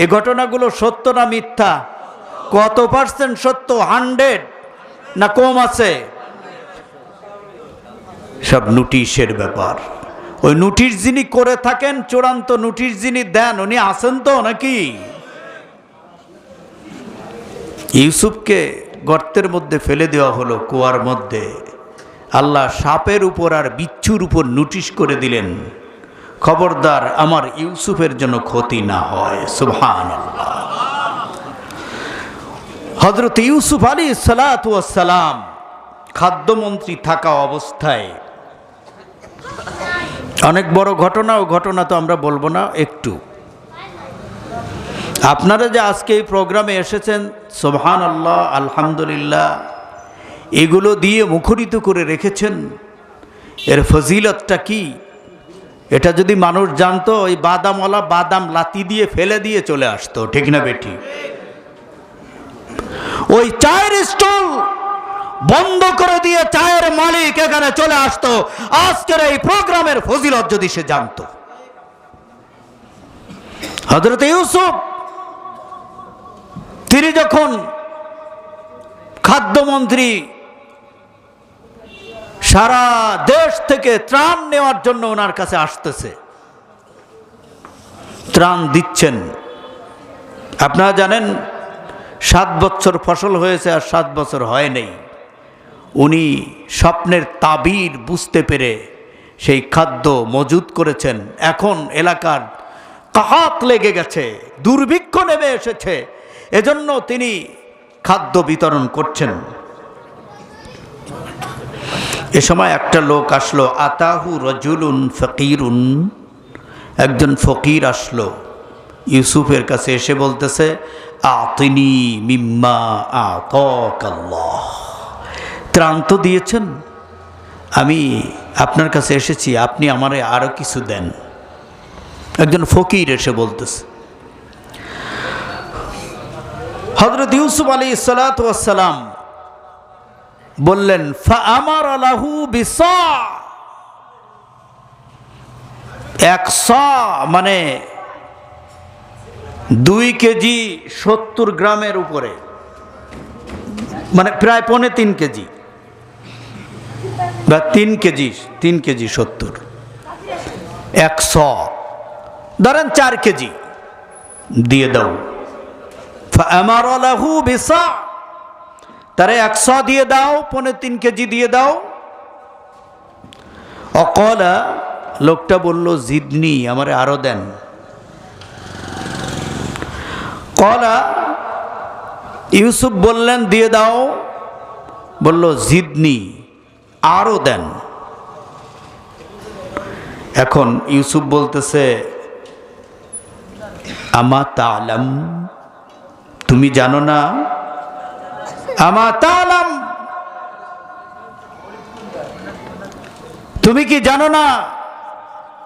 এই ঘটনাগুলো সত্য না মিথ্যা? কত পার্সেন্ট সত্য? 100 না কম আছে? সব নোটিশের ব্যাপার। ওই নোটিশ যিনি করে থাকেন, চূড়ান্ত নোটিশ যিনি দেন, উনি আছেন তো নাকি? ইউসুফকে গর্তের মধ্যে ফেলে দেওয়া হলো কুয়ার মধ্যে। আল্লাহ সাপের উপর আর বিচ্ছুর উপর নোটিশ করে দিলেন, খবরদার আমার ইউসুফের জন্য ক্ষতি না হয়। সুবহানাল্লাহ। হযরত ইউসুফ আলাইহিসসালাতু ওয়াসসালাম খাদ্যমন্ত্রী থাকা অবস্থায় অনেক বড় ঘটনা, ও ঘটনা তো আমরা বলবো না। একটু আপনারা যে আজকে এই প্রোগ্রামে এসেছেন, সুবহানাল্লাহ, আলহামদুলিল্লাহ, এগুলো দিয়ে মুখরিত করে রেখেছেন, এর ফজিলতটা কি? এটা যদি মানুষ জানতো, ওই বাদামওয়ালা বাদাম লাতি দিয়ে ফেলে দিয়ে চলে আসতো, ঠিক না বেটি? ওই চায়ের স্টল বন্ধ করে দিয়ে চায়ের মালিক এখানে চলে আসতো, আজকের এই প্রোগ্রামের ফজিলত যদি সে জানতো। হযরত ইউসুফ তিনি যখন খাদ্যমন্ত্রী, সারা দেশ থেকে ত্রাণ নেওয়ার জন্য ওনার কাছে আসতেছে, ত্রাণ দিচ্ছেন। আপনারা জানেন 7 বছর ফসল হয়েছে আর 7 বছর হয় নাই। উনি স্বপ্নের তাবির বুঝতে পেরে সেই খাদ্য মজুদ করেছেন। এখন এলাকার কাহাত লেগে গেছে, দুর্ভিক্ষ নেমে এসেছে, এজন্য তিনি খাদ্য বিতরণ করছেন। এ সময় একটা লোক আসলো, আতাহু রাজুলুন ফকিরুন, একজন ফকির আসলো ইউসুফের কাছে, এসে বলতেছে, আতিনি মিম্মা আতাকাল্লাহ, ত্রাণ তো দিয়েছেন, আমি আপনার কাছে এসেছি, আপনি আমারে আরো কিছু দেন। একজন ফকির এসে বলতেছে। হযরত ইউসুফ আলাইহিসসালাতু ওয়াসসালাম বললেন, ফাআমারা লাহু বিসা, 100 মানে 2 কেজি 70 গ্রামের উপরে, মানে প্রায় 3.5 কেজি বা 3 কেজি 70, 100 ধরেন 4 কেজি দিয়ে দাও। ফাআমারা লাহু বিসা, তারে 100 দিয়ে দাও, 3.5 কেজি দিয়ে দাও। অকলা, লোকটা বলল, জিদনি, আমারে আরো দেন। কলা, ইউসুফ বললেন দিয়ে দাও, বলল জিদনি, আরো দেন। এখন ইউসুফ বলতেছে, আমা তা'লাম, তুমি জানো না? আমা তা'লাম, তুমি কি জানো না?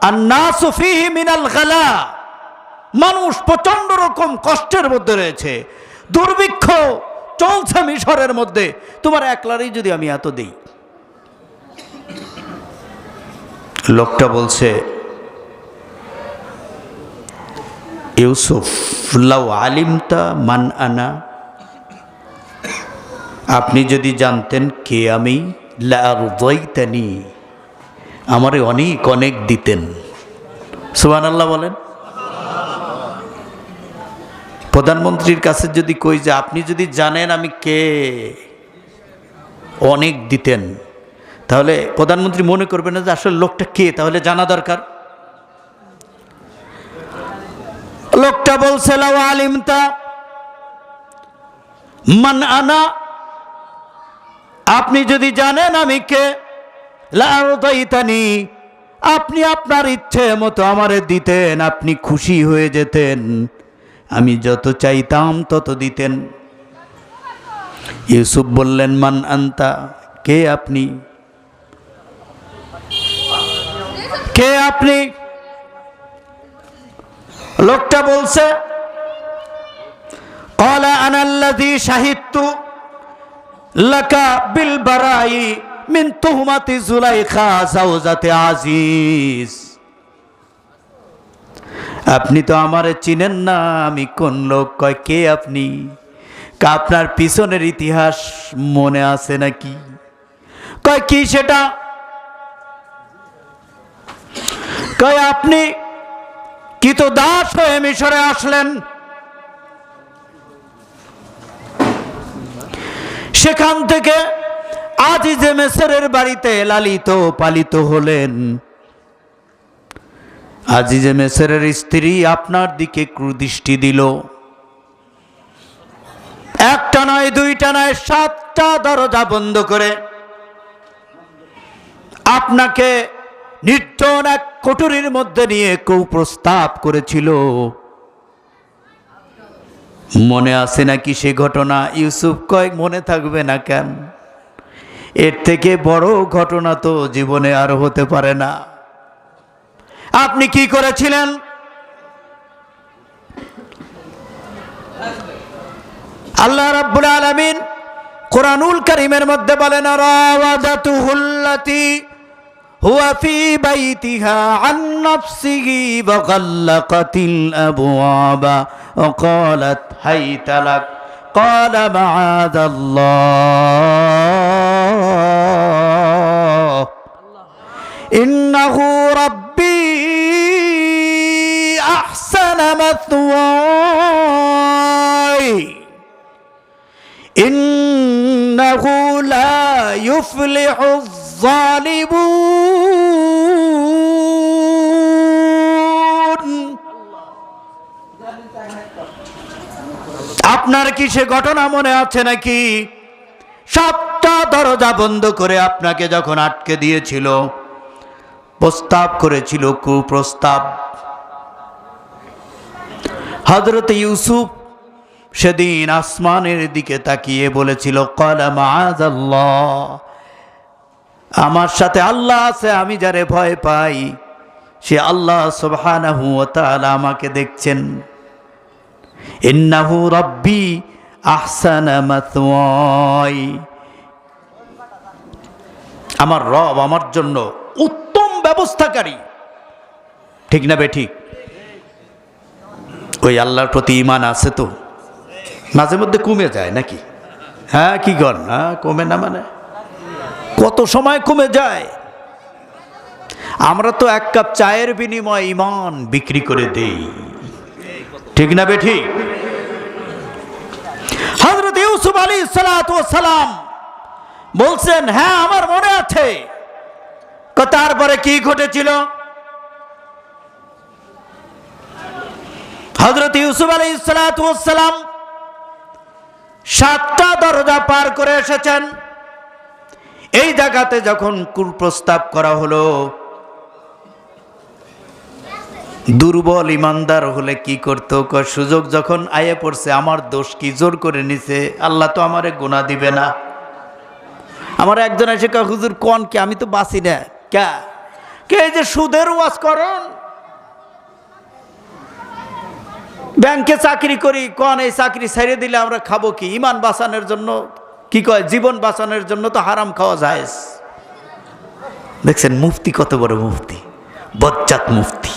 আন-নাসু ফীহি মিনাল গালা, মানুষ প্রচন্ড রকম কষ্টের মধ্যে রয়েছে, দুর্ভিক্ষ চলছে মিশরের মধ্যে, তোমার একলারই যদি আমি এত দেই। লোকটা বলছে, ইউসুফ, লাউ আলিমতা মান আনা, আপনি যদি জানতেন কে আমি, লাআরযাইতানি, আমারে অনেক অনেক দিতেন। সুবহানাল্লাহ বলেন। প্রধানমন্ত্রীর কাছে যদি কই যে আপনি যদি জানেন আমি কে, অনেক দিতেন, তাহলে প্রধানমন্ত্রী মনে করবে না যে আসলে লোকটা কে, তাহলে জানা দরকার। লোকটা বলছে লাউ আলিমতা মান আনা, আপনি যদি জানেন আমি কে, লাআরযাইতানি, আপনি আপনার ইচ্ছে মতো আমারে দিতেন, আপনি খুশি হয়ে যেতেন, আমি যত চাইতাম তত দিতেন। ইউসুফ বললেন মান আনতা, কে আপনি, কে আপনি? লোকটা বলছে ক্বালা আনাল্লাযী শাহিদতু লাকা বিল বারাই মিন তুহমাতি যুলাইখা যাওজাতি আজিজ, আপনি তো আমারে চিনেন না, আমি কোন লোক? কয় কে আপনি? আপনার পিছনের ইতিহাস মনে আছে নাকি? কয় কি সেটা? কয় আপনি কি তো দাস হয়ে মিশরে আসলেন, সেখান থেকে আজিজে মিসরের বাড়িতে লালিত পালিত হলেন, আজিজে মিসরের স্ত্রী আপনার দিকে ক্রুদৃষ্টি দিল, একটা নয় দুইটা নয় 7টা দরজা বন্ধ করে আপনাকে নির্জন এক কুঠুরির মধ্যে নিয়ে কুপ্রস্তাব করেছিল। মনে আছে নাকি সে ঘটনা? ইউসুফ কয় মনে থাকবে না কেন, এর থেকে বড় ঘটনা তো জীবনে আর হতে পারে না। আপনি কি করেছিলেন? আল্লাহ রাব্বুল আলামিন কুরআনুল কারীমের মধ্যে বলেন রাওয়াদাতুহুল্লাতী হুয়া ফি বাইতিহা আন নাফসিহি ওয়া গাল্লাকাতিল আবওয়াবা ওয়া ক্বালাত হাইতা লাক ক্বালা মাআযাল্লাহ ইন্নাহু রাব্বী আহসানা মাথওয়ায় ইন্নাহু লা ইউফলিহুয যালিমুন। আপনার কি সে ঘটনা মনে আছে নাকি? 7টা দরজা বন্ধ করে আপনাকে যখন আটকে দিয়েছিল, প্রস্তাব করেছিল কুপ্রস্তাব। হযরত ইউসুফ সেদিন আসমানের দিকে তাকিয়ে বলেছিল ক্বালা মাআযাল্লাহ, আমার সাথে আল্লাহ আছে, আমি যারে ভয় পাই সে আল্লাহ সুবহানাহু ওয়া তাআলা আমাকে দেখছেন। ইন্নাহু রাব্বী আহসানা মাথওয়াই, আমার রব আমার জন্য উত্তম ব্যবস্থাকারী। ঠিক না বেঠিক? ওই আল্লাহর প্রতি ঈমান আছে তো? মাঝে মধ্যে কমে যায় নাকি? হ্যাঁ কি কর না, কমে না মানে কত সময় কমে যায়। আমরা তো 1 কাপ চায়ের বিনিময়ে ঈমান বিক্রি করে দেই। ঠিক না বেঠিক? হযরত ইউসুফ আলাইহিস সালাতু ওয়াস সালাম বলছেন হ্যাঁ আমার মনে আছে। তারপরে কি ঘটেছিল? হযরত ইউসুফ আলাইহিস সালাতু ওয়াস সালাম 7টা দরজা পার করে এসেছেন। এই জায়গাতে যখন কুপ্রস্তাব করা হলো, দুর্বল ইমানদার হলে কি করতো? সুযোগ যখন আয়ে পড়ছে, আমার দোষ কি, জোর করে নিছে, আল্লাহ তো আমারে গুনাহ দিবে না। আমার একজন এসে কয় হুজুর কোন কি, আমি তো বাঁচি না। কে যে সুদের ওয়াজ করেন, ব্যাংকে চাকরি করি, কোন এই চাকরি ছেড়ে দিলে আমরা খাবো কি? ঈমান বাঁচানোর জন্য কি কয়, জীবন বাঁচানোর জন্য তো হারাম খাওয়া জায়েজ। দেখছেন মুফতি কত বড় মুফতি, বজ্জাত মুফতি।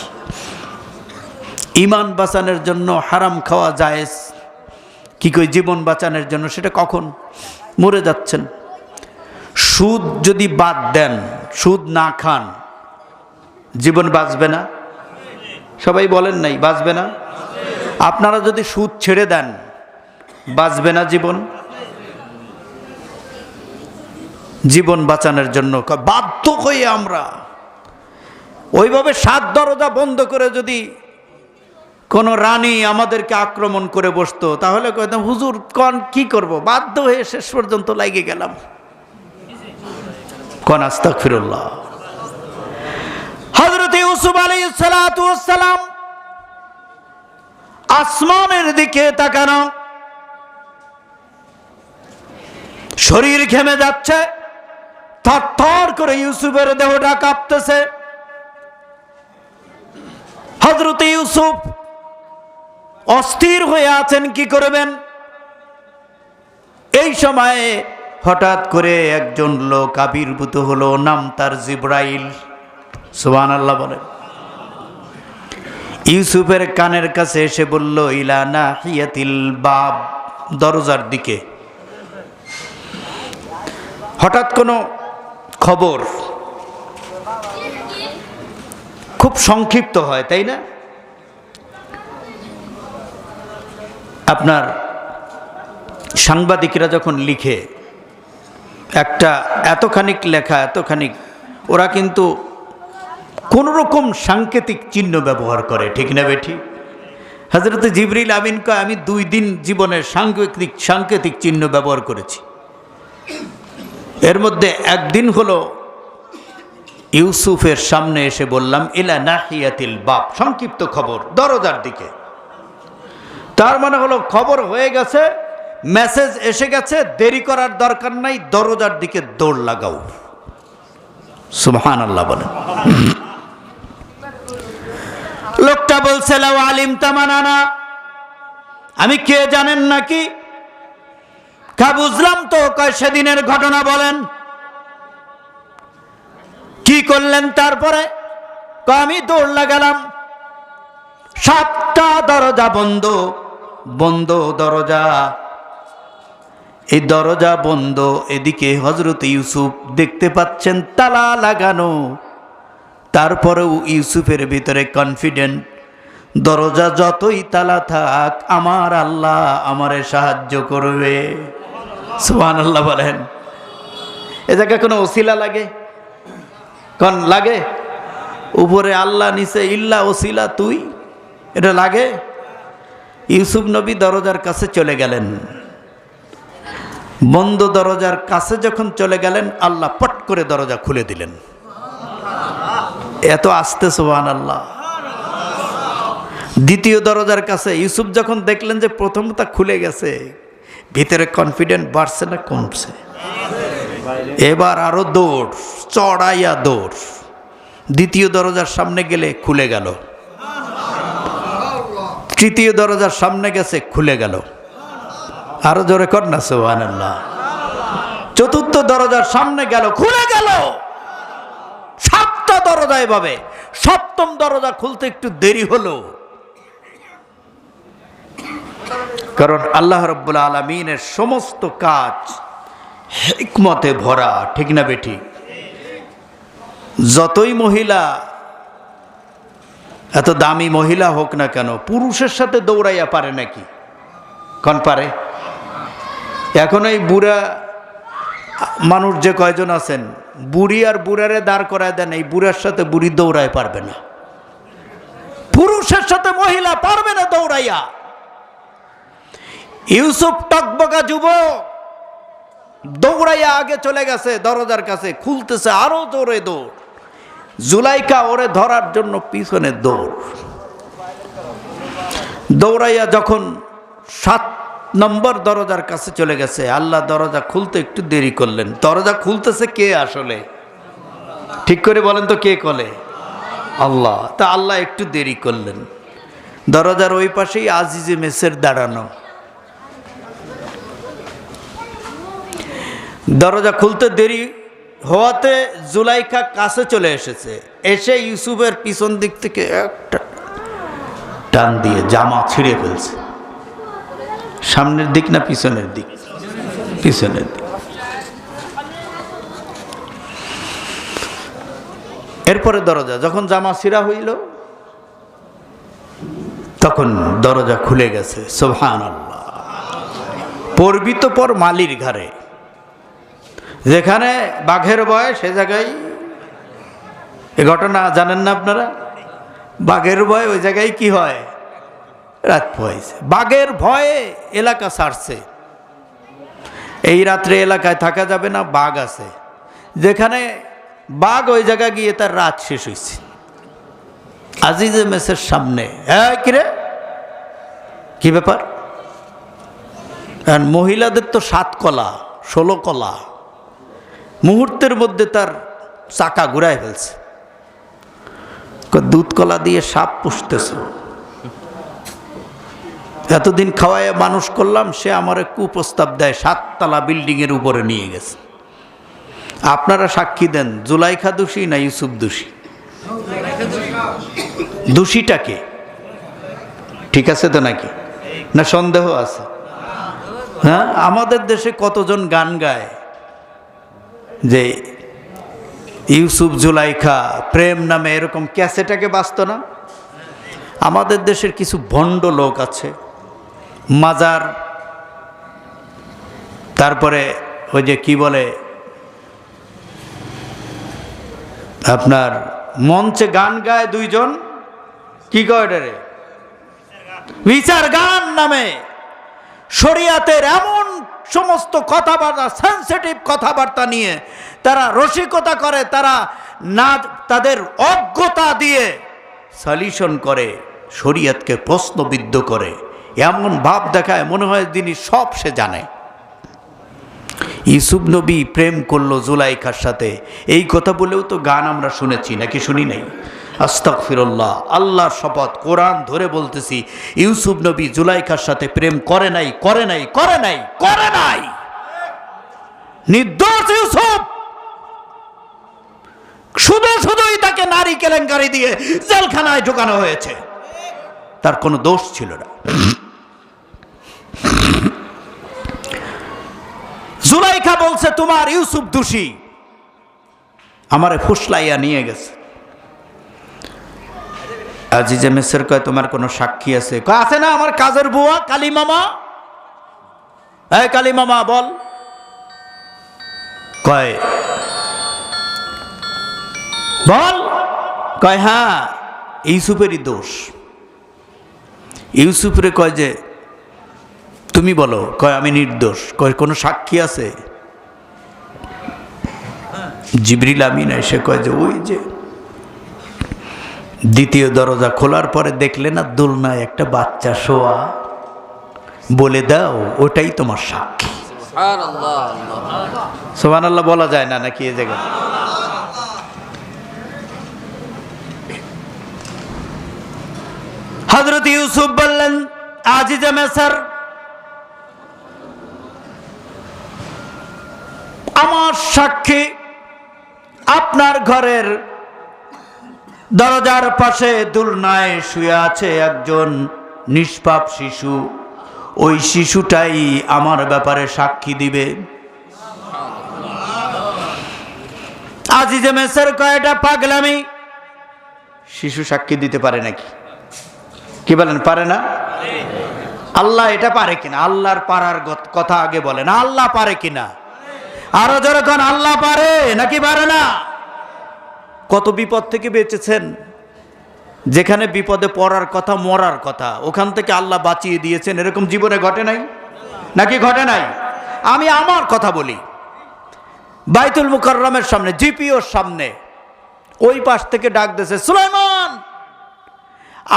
ঈমান বাঁচানোর জন্য হারাম খাওয়া জায়েজ, কি কই জীবন বাঁচানোর জন্য সেটা কখন? মরে যাচ্ছেন। সুদ যদি বাদ দেন, সুদ না খান, জীবন বাঁচবে না? সবাই বলেন নাই বাঁচবে না? আপনারা যদি সুদ ছেড়ে দেন, বাঁচবে না জীবন? জীবন বাঁচানোর জন্য বাধ্য হয়ে আমরা ওইভাবে 7 দরজা বন্ধ করে যদি কোন রানী আমাদেরকে আক্রমণ করে বসতো, তাহলে কইতাম হুজুর কোন কি করব, বাধ্য হয়ে শেষ পর্যন্ত লাগে গেলাম। কোন আস্তাগফিরুল্লাহ। হযরত ইউসুফ আলাইহিস সালাতু ওয়াস সালাম আসমানের দিকে তাকানো, শরীর ঘেমে যাচ্ছে, থরথর করে ইউসুফের দেহটা কাঁপতেছে। হযরত ইউসুফ অস্থির হয়ে আছেন, কি করবেন। এই সময়ে হঠাৎ করে একজন লোক আবির্ভূত হলো, নাম তার জিবরাইল। সুবহানাল্লাহ বলেন। ইউসুফের কানের কাছে এসে বলল, ইলা নাহিয়াতিল বাব, দরজার দিকে। হঠাৎ কোনো খবর খুব সংক্ষিপ্ত হয়, তাই না? আপনার সাংবাদিকরা যখন লিখে একটা এতখানিক লেখা, এতখানিক, ওরা কিন্তু কোনো রকম সাংকেতিক চিহ্ন ব্যবহার করে, ঠিক না বেঠি? হযরত জিবরিল আমিন কয়, আমি 2 দিন জীবনের সাংকেতিক চিহ্ন ব্যবহার করেছি। এর মধ্যে একদিন হলো ইউসুফের সামনে এসে বললাম, ইলা নাহিয়াতিল বাব, সংক্ষিপ্ত খবর, দরজার দিকে। তার মানে হলো খবর হয়ে গেছে, মেসেজ এসে গেছে, দেরি করার দরকার নাই, দরজার দিকে দৌড় লাগাও। সুবহানাল্লাহ বলেন। লোকটা বলছে, লাউ আলিম তামানানা, আমি কে জানেন নাকি? কা বুঝলাম তো। কয় সেদিনের ঘটনা বলেন, কি করলেন? তারপরে আমি দৌড় লাগালাম, 7টা দরজা বন্ধ, বন্ধ দরজা, এই দরজা বন্ধ। এদিকে হযরত ইউসুফ দেখতে পাচ্ছেন তালা লাগানো, তারপরেও ইউসুফের ভিতরে কনফিডেন্ট, দরজা যতই তালা থাক, আমার আল্লাহ আমারে সাহায্য করবে। সুবহানাল্লাহ বলেন। এ জায়গায় কোনো ওসিলা লাগে? কোন লাগে? উপরে আল্লাহ, নিচে ইল্লা ওসিলা তুই, এটা লাগে? ইউসুফ নবী দরজার কাছে চলে গেলেন, বন্ধ দরজার কাছে যখন চলে গেলেন, আল্লাহ পট করে দরজা খুলে দিলেন। এত আস্তে, সুবহানাল্লাহ। দ্বিতীয় দরজার কাছে ইউসুফ যখন দেখলেন যে প্রথমটা খুলে গেছে, ভিতরে কনফিডেন্ট বাড়ছে না কমছে? এবার আরো দৌড়, চড়াইয়া দৌড়। দ্বিতীয় দরজার সামনে গেলে খুলে গেল, তৃতীয় দরজার সামনে গেছে, খুলে গেল। আরো জোরে কর না সুবহানাল্লাহ। চতুর্থ দরজার সামনে গেল, খুলে গেল। 7টা দরজা এভাবে। 7ম দরজা খুলতে একটু দেরি হলো, কারণ আল্লাহ রাব্বুল আলামিনের সমস্ত কাজ হিকমতে ভরা, ঠিক না বেঠি? যতই মহিলা, এত দামি মহিলা হোক না কেন, পুরুষের সাথে দৌড়াইয়া পারে নাকি? কোন পারে? এখন এই বুড়া মানুষ যে কয়জন আছেন, বুড়ি আর বুড়ারে দাঁড় করায় দেন, এই বুড়ার সাথে বুড়ি দৌড়ায় পারবে না, পুরুষের সাথে মহিলা পারবে না দৌড়াইয়া। ইউসুফ টকবকা যুবক, দৌড়াইয়া আগে চলে গেছে দরজার কাছে, খুলতেছে, আরো জোরে দৌড়। জুলাইকা ওরে ধরার জন্য পিছনে দৌড়। দৌড়াইয়া যখন 7 নম্বর দরজার কাছে চলে গেছে, আল্লাহ দরজা খুলতে একটু দেরি করলেন। দরজা খুলতেছে কে আসলে? ঠিক করে বলেন তো, কে কলে? আল্লাহ। তা আল্লাহ একটু দেরি করলেন। দরজার ওই পাশেই আজিজে মেসের দাঁড়ানো। দরজা খুলতে দেরি হওয়াতে জুলাইখা কাছে চলে এসেছে, এসে ইউসুফের পিছন দিক থেকে একটা টান দিয়ে জামা ছিঁড়ে ফেলছে। সামনের দিক না পিছনের দিক? পিছনের দিক। এরপরে দরজা যখন জামা ছিঁড়া হইল তখন দরজা খুলে গেছে। সুবহানাল্লাহ। পড়বি তো পর মালির ঘরে, যেখানে বাঘের ভয় সে জায়গায়, এ ঘটনা জানেন না আপনারা? বাঘের ভয় ওই জায়গায় কি হয়? রাত পোহাইছে। বাঘের ভয়ে এলাকা ছাড়ছে। এই রাত্রে এলাকায় থাকা যাবে না, বাঘ আছে। যেখানে বাঘ ওই জায়গা গিয়ে তার রাত শেষ হয়েছে। আজিজে মেসের সামনে, হ্যাঁ কিরে কি ব্যাপার? মহিলাদের তো 7 কলা 16 কলা, মুহূর্তের মধ্যে তার চাকা ঘুরায় ফেলছে। দুধ কলা দিয়ে সাপ পুষতেছ, এতদিন খাওয়ায় মানুষ করলাম, সে আমার কুপ্রস্তাব দেয় 7 তলা বিল্ডিং এর উপরে নিয়ে গেছে। আপনারা সাক্ষী দেন, জুলাইখা দোষী না ইউসুফ দোষী? দোষীটাকে ঠিক আছে তো নাকি, না সন্দেহ আছে? হ্যাঁ, আমাদের দেশে কতজন গান গায় যে ইউসুফ জুলাইখা প্রেম নামে, এরকম ক্যাসেটাকে বাঁচত না? আমাদের দেশের কিছু ভণ্ড লোক আছে, মাজার, তারপরে ওই যে কি বলে আপনার মঞ্চে গান গায় 2 জন, কি কয় এটারে, বিচার গান নামে শরিয়াতের এমন সমস্ত কথাবার্তা, সেন্সিটিভ কথাবার্তা নিয়ে তারা রসিকতা করে, তারা না তাদের অজ্ঞতা দিয়ে সলিউশন করে, শরিয়তকে প্রশ্নবিদ্ধ করে, এমন ভাব দেখায় মনে হয় যিনি সব সে জানে। ইউসুফ নবী প্রেম করলো জুলাইখার সাথে, এই কথা বলেও তো গান আমরা শুনেছি নাকি শুনি নাই? আস্তাগফিরুল্লাহ, আল্লাহর শপথ, কোরআন ধরে বলতেছি, ইউসুফ নবী জুলাইখার সাথে প্রেম করে নাই, করে নাই, করে নাই, করে নাই। নির্দোষ ইউসুফ, শুধুই তাকে নারী কেলেঙ্কারি দিয়ে জেলখানায় ঢোকানো হয়েছে, তার কোনো দোষ ছিল না। জুলাইখা বলছে তোমার ইউসুফ দোষী, আমারে ফুসলাইয়া নিয়ে গেছে। আজিজে মেসের কয় তোমার কোনো সাক্ষী আছে? কয় আছে না, আমার কাজের বুয়া কালী মামা। এই কালী মামা বল। কয় বল। কয় হ্যাঁ, ইউসুফেরই দোষ। ইউসুফরে কয় যে তুমি বলো। কয় আমি নির্দোষ। কয় কোনো সাক্ষী আছে? জিবরিল আমিন এসে কয় যে ওই যে দ্বিতীয় দরজা খোলার পরে দেখলে না দোলনায় একটা বাচ্চা শোয়া, বলে দাও ওটাই তোমার সাক্ষী। সুবহানাল্লাহ বলা যায় না নাকি এ জায়গায়? হযরত ইউসুফ বললেন আজিজে মেসর, আমার সাক্ষী আপনার ঘরের দরজার পাশে দোলনায় শুয়ে আছে একজন নিষ্পাপ শিশু, ওই শিশুটাই আমার ব্যাপারে সাক্ষী দিবে। আজিজে মেসর কয়টা পাগলামি, শিশু সাক্ষী দিতে পারে নাকি? কি বলেন, পারে না? আল্লাহ এটা পারে কিনা? আল্লাহর পারার কথা আগে বলেন, আল্লাহ পারে কিনা? আরো যখন আল্লাহ পারে নাকি পারে না? কত বিপদ থেকে বেঁচেছেন, যেখানে বিপদে পড়ার কথা, মরার কথা, ওখান থেকে আল্লাহ বাঁচিয়ে দিয়েছেন। এরকম জীবনে ঘটে নাই নাকি ঘটে নাই? আমি আমার কথা বলি, বাইতুল মুকাররমের সামনে, জিপিওর সামনে, ওই পাশ থেকে ডাক দিয়েছে সুলাইমান।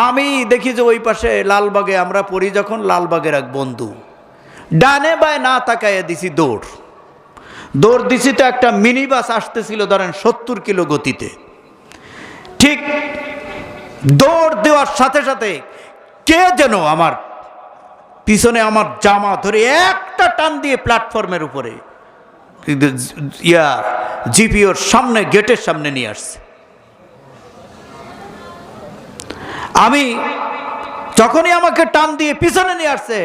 আমি দেখি যে ওই পাশে লালবাগে আমরা পড়ি যখন, লালবাগের এক বন্ধু ডানে বায় না তাকাইয়া দিছি দৌড় দিছি, তো একটা মিনি বাস আসতেছিল ধরেন 70 কিলো গতিতে। ঠিক দৌড় দেওয়ার সাথে সাথে কে যেন আমার পিছনে আমার জামা ধরে একটা টান দিয়ে প্ল্যাটফর্মের উপরে জিপিওর সামনে, গেটের সামনে নিয়ে আসছে। আমি যখনই আমাকে টান দিয়ে পিছনে নিয়ে আসছে,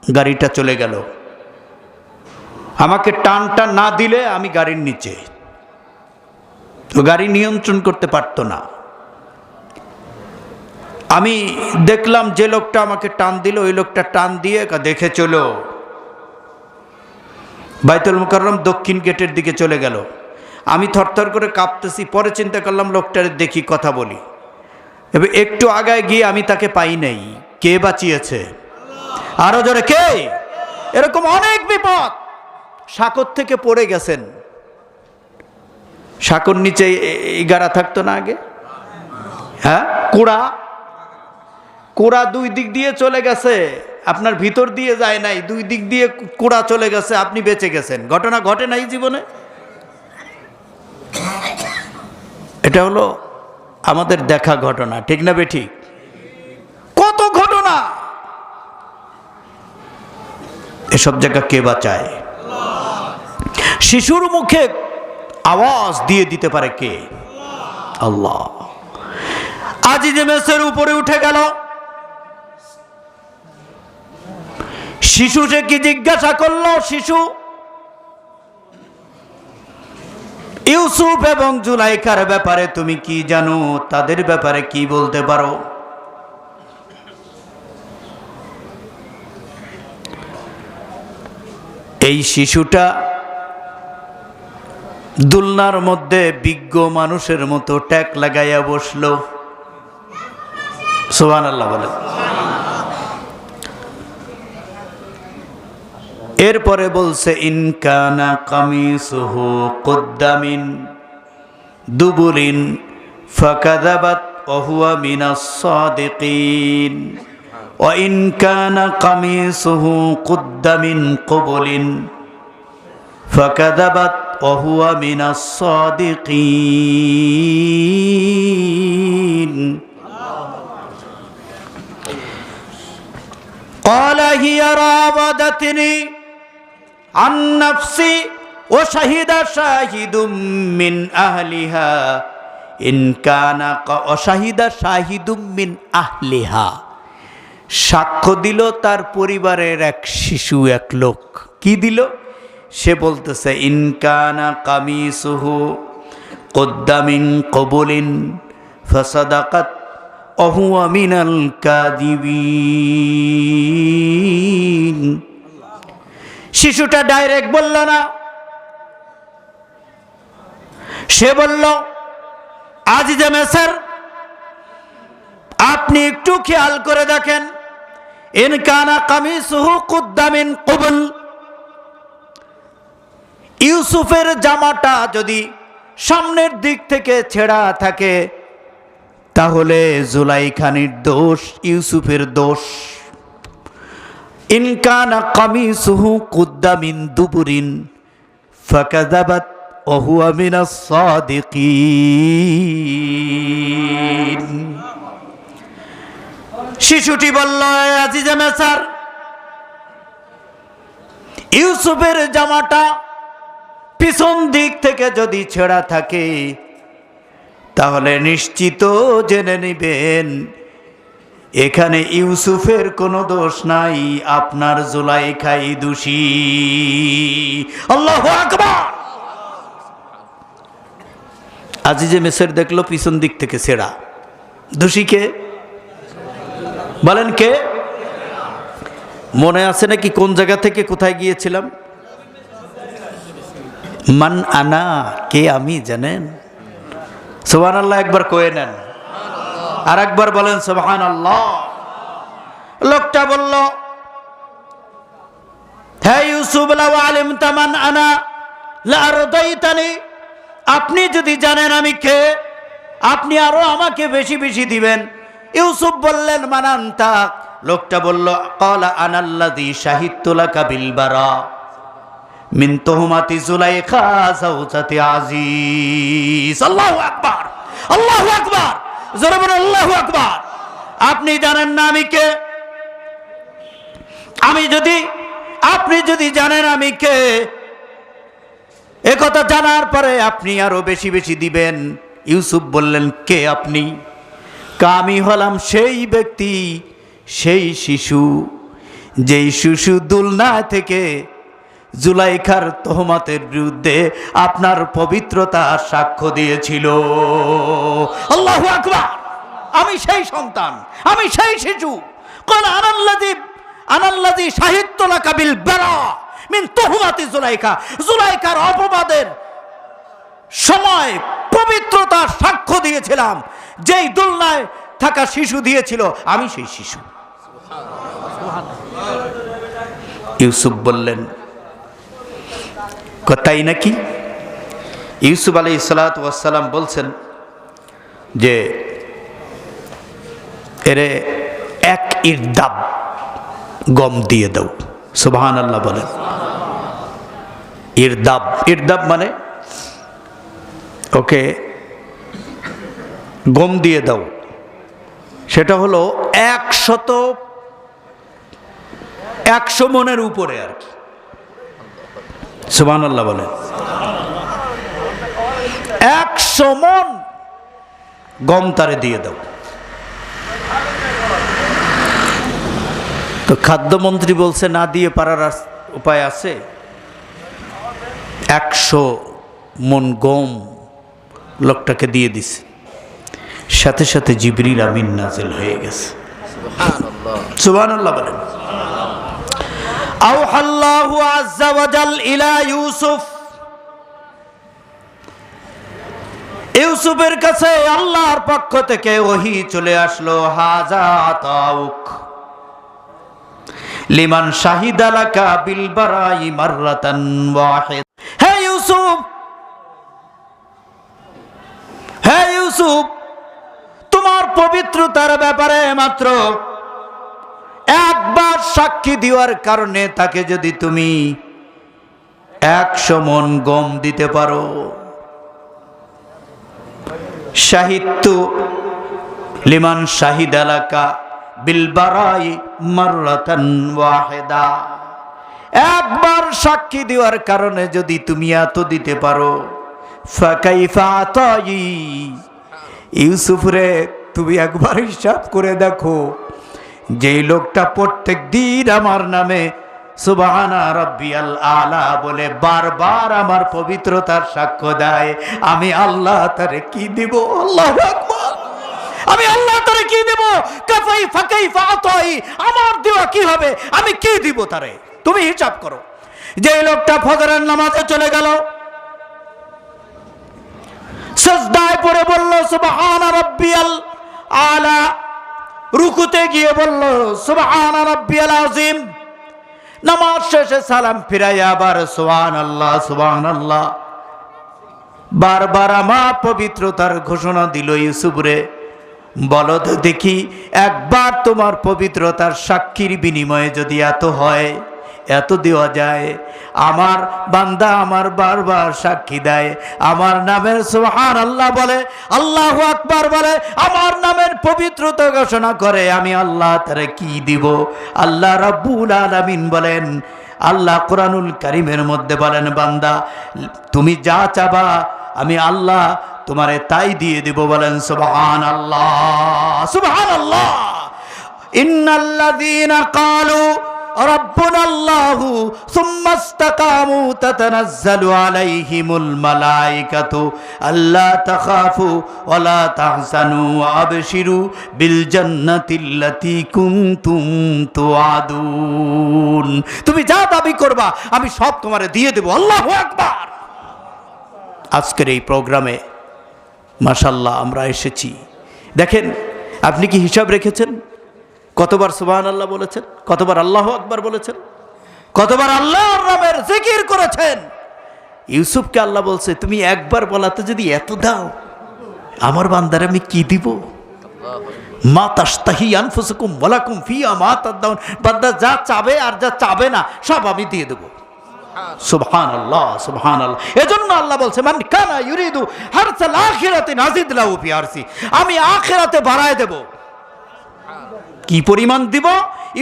গাড়িটা চলে গেল। আমাকে টানটা না দিলে আমি গাড়ির নিচে। তো গাড়ি নিয়ন্ত্রণ করতে পারতো না। আমি দেখলাম যে লোকটা আমাকে টান দিল, ওই লোকটা টান দিয়ে দেখে চলো, বাইতুল মুকাররম দক্ষিণ গেটের দিকে চলে গেল। আমি থরথর করে কাঁপতেছি। পরে চিন্তা করলাম লোকটার দেখি কথা বলি। এবার একটু আগায় গিয়ে আমি তাকে পাই নাই। কে বাঁচিয়েছে? আরো জোরে কে? এরকম অনেক বিপদ। সাঁকর থেকে পড়ে গেছেন। সাঁকর নিচে এই গাড়া থাকতো না আগে, হ্যাঁ, কুড়া দুই দিক দিয়ে চলে গেছে, আপনার ভিতর দিয়ে যায় নাই, দুই দিক দিয়ে কুড়া চলে গেছে, আপনি বেঁচে গেছেন। ঘটনা ঘটে নাই জীবনে? এটা হলো আমাদের দেখা ঘটনা, ঠিক না বেঠিক? কত ঘটনা। এসব জায়গা কে বাঁচায়? শিশুর মুখে আওয়াজ দিয়ে দিতে পারে কে? আল্লাহ। আজিজে মেসের উপরে উঠে গেল। শিশু সে কি জিজ্ঞাসা করলো? শিশু ইউসুফ এবং জুলাইখার ব্যাপারে তুমি কি জানো? তাদের ব্যাপারে কি বলতে পারো? এই শিশুটা দুলনার মধ্যে বিজ্ঞ মানুষের মতো ট্যাক লাগাইয়া বসলো। সুবহানাল্লাহ বলে। এরপরে বলছে ইনকানা কামিসুহু কুদ্দা মিন দুবুরিন ফাকাযাবাত ওয়া হুয়া মিনাস সাদিকিন ওয়া ইনকানা কামিসুহু কুদ্দা মিন কুবুলিন ফাকাযাবাত ওয়া হুয়া মিনাস সাদিকিন قال هي راودتني عن نفسي وشهد شاهد من أهلها إن كان وشهد شاهد من أهلها সাক্ষ্য দিল তার পরিবারের এক শিশু, এক লোক। কি দিল? সে বলতেছে ইন কানা কামিসুহু কুদ্দা মিন কুবুলিন ফাসাদাকাত অহুয়া মিনাল কাযিবিন। শিশুটা ডাইরেক্ট বলল না, সে বলল আজিজে মেসর আপনি একটু খেয়াল করে দেখেন, ইন কানা কামিসুহু কুদ্দা মিন কুবুল, ইউসুফের জামাটা যদি সামনের দিক থেকে ছেঁড়া থাকে তাহলে জুলাইখানির দোষ, ইউসুফের দোষ। ইন কানা কামিসুহু কুদ্দা মিন দুবুরিন ফাকাযাবাত ওয়া হুয়া মিনাস সাদিকিন। শিশুটি বলল আজিজে মেসার, ইউসুফের জামাটা পিছন দিক থেকে যদি ছেঁড়া থাকে তাহলে নিশ্চিত জেনে নিবেন এখানে ইউসুফের কোনো দোষ নাই, আপনার জুলাইখাই দোষী। আল্লাহু আকবার। আজিজে মেসর দেখলো পিছন দিক থেকে ছেঁড়া, দোষী কে? বলেন কে? মনে আছে নাকি কোন জায়গা থেকে কোথায় গিয়েছিলাম? মান আনা, কে আমি জানেন? সুবহানাল্লাহ একবার কয়ে নেন, আর একবার বলেন সুবহানাল্লাহ। লোকটা বলল হে ইউসুফ লাউ আলিমতা মান আনা লা আরদাইতানি, আপনি যদি জানেন আমি কে আপনি আরো আমাকে বেশি বেশি দিবেন। ইউসুফ বললেন মান আনতা, লোকটা বলল ক্বালা আনাল্লাযী শাহিদতু লাকা বিল বারা মিন তুহমাতি জুলাইখা যাওজাতি আজিজ। আল্লাহু আকবার, আল্লাহু আকবার, জোরে বলুন আল্লাহু আকবার। আপনি জানেন না আমি কে? আপনি যদি জানেন আমি কে, একথা জানার পরে আপনি আরো বেশি বেশি দিবেন। ইউসুফ বললেন কে আপনি? আমি হলাম সেই ব্যক্তি, সেই শিশু, যেই শিশু দুলনা থেকে জুলাইখার তোহমাতের বিরুদ্ধে আপনার পবিত্রতা সাক্ষ্য দিয়েছিল। আল্লাহু আকবার। আমি সেই সন্তান, আমি সেই শিশু। কোন আনাল্লাযী শাহিদতু লাকা বিল বারা মিন তোহমাতি জুলাইখা। জুলাইখার অপবাদের সময় পবিত্রতার সাক্ষ্য দিয়েছিলাম। যেই দোলনায় থাকা শিশু দিয়েছিল, আমি সেই শিশু। ইউসুফ বললেন, তাই নাকি? ইউসুফ আলাইহিস সালাতু ওয়াস সালাম বলছেন যে এরে এক ইরদাব গম দিয়ে দাও। সুবহানাল্লাহ বলেন। ইরদাব, ইরদাব মানে ওকে গম দিয়ে দাও। সেটা হলো 100 মনের উপরে আর কি। সুবহানাল্লাহ বলেন। 100 মন গম তারে দিয়ে দাও। তো খাদ্যমন্ত্রী বলছে, না দিয়ে পারার উপায় আছে? 100 মন গম লোকটাকে দিয়ে দিছে। সাথে সাথে জিবরিল আমিন নাজিল হয়ে গেছে। সুবহানাল্লাহ বলেন। আওহাল্লাহু আযজা ওয়া জাল ইলা ইউসুফ। ইউসুফের কাছে আল্লাহর পক্ষ থেকে ওহী চলে আসলো, হাযা আতাউক লিমান শাহিদা লাকা বিল বারাই মাররাতান ওয়াহিদ। হে ইউসুফ, হে ইউসুফ, তোমার পবিত্রতার ব্যাপারে মাত্র একবার সাক্ষী দেওয়ার কারণে তাকে যদি তুমি 100 মন গম দিতে পারো। শাহিদতু লিমান শাহিদা লাকা বিল বারাই মাররাতান ওয়াহিদা। একবার সাক্ষী দেওয়ার কারণে যদি তুমি এত দিতে পারো, ফাকাইফা আতাই। ইউসুফ রে, তুমি একবার হিসাব করে দেখো, যেই লোকটা প্রত্যেক দিন আমার নামে সুবহানা রাব্বিয়াল আলা বলে বারবার আমার পবিত্রতার সাক্ষ্য দেয়, আমি আল্লাহ তারে কি দিব? আল্লাহু আকবার। আমি আল্লাহ তারে কি দিব? কাইফা আতাই, আমার দেওয়া কি হবে? আমি কি দিব তারে? তুমি হিসাব করো। যেই লোকটা ফজরের নামাজে চলে গেল, সিজদায় পড়ে বলল সুবহানা রাব্বিয়াল আলা, রুকুতে গিয়ে বলল সুবহানা রাব্বিয়াল আযীম, নামাজ শেষে সালাম ফিরাইয়া আবার সুবহানাল্লাহ সুবহানাল্লাহ বারবার আমার পবিত্রতার ঘোষণা দিল। ইউসুফ রে, বলো তো দেখি, একবার তোমার পবিত্রতার সাক্ষীর বিনিময়ে যদি এত হয়, এত দেওয়া যায়। আমার বান্দা আমার বারবার সাক্ষী দেয়, আমার নামের সুবহানাল্লাহ বলে, আল্লাহু আকবার বলে, আমার নামের পবিত্রতা ঘোষণা করে, আমি আল্লাহ তারে কি দিব? আল্লাহ রাব্বুল আলামিন বলেন, আল্লাহ কোরআনুল কারীমের মধ্যে বলেন, বান্দা তুমি যা চাবা আমি আল্লাহ তোমারে তাই দিয়ে দিব। বলেন সুবহানাল্লাহ, সুবহানাল্লাহ। ইন্নাল্লাযীনা ক্বালু রাব্বুনাল্লাহু সুম্মা ইসতাকামু তাতানাজ্জালু আলাইহিমুল মালায়েকাতু আল্লা তাখাফু ওয়া লা তাহজানু ওয়া আবশিরু বিল জান্নাতিল্লাতী কুনতুম তুআদুন। তুমি যা দাবি করবা আমি সব তোমারে দিয়ে দেব। আল্লাহু আকবার। আজকের এই প্রোগ্রামে মাশাআল্লাহ আমরা এসেছি। দেখেন, আপনি কি হিসাব রেখেছেন? কতবার সুবহানাল্লাহ বলেছেন, কতবার আল্লাহু আকবার বলেছেন, কতবার আল্লাহর নামের জিকির করেছেন। ইউসুফকে আল্লাহ বলছে, তুমি একবার বলাতে যদি এত দাও, আমার বান্দারে আমি কি দিব? মা তাশতাহি আনফুসুকুম ওয়া লাকুম ফিহা মা তাদাউন। বান্দা যা চাবে আর যা চাবে না সব আমি দিয়ে দেব। সুবহানাল্লাহ, সুবহানাল্লাহ। এজন্য আল্লাহ বলছে, মান কানা ইউরিদু হারসাল আখিরাতি নাজিদ লাহু ফি আরসি। আমি আখিরাতে বাড়ায় দেব। কি পরিমাণ দিব?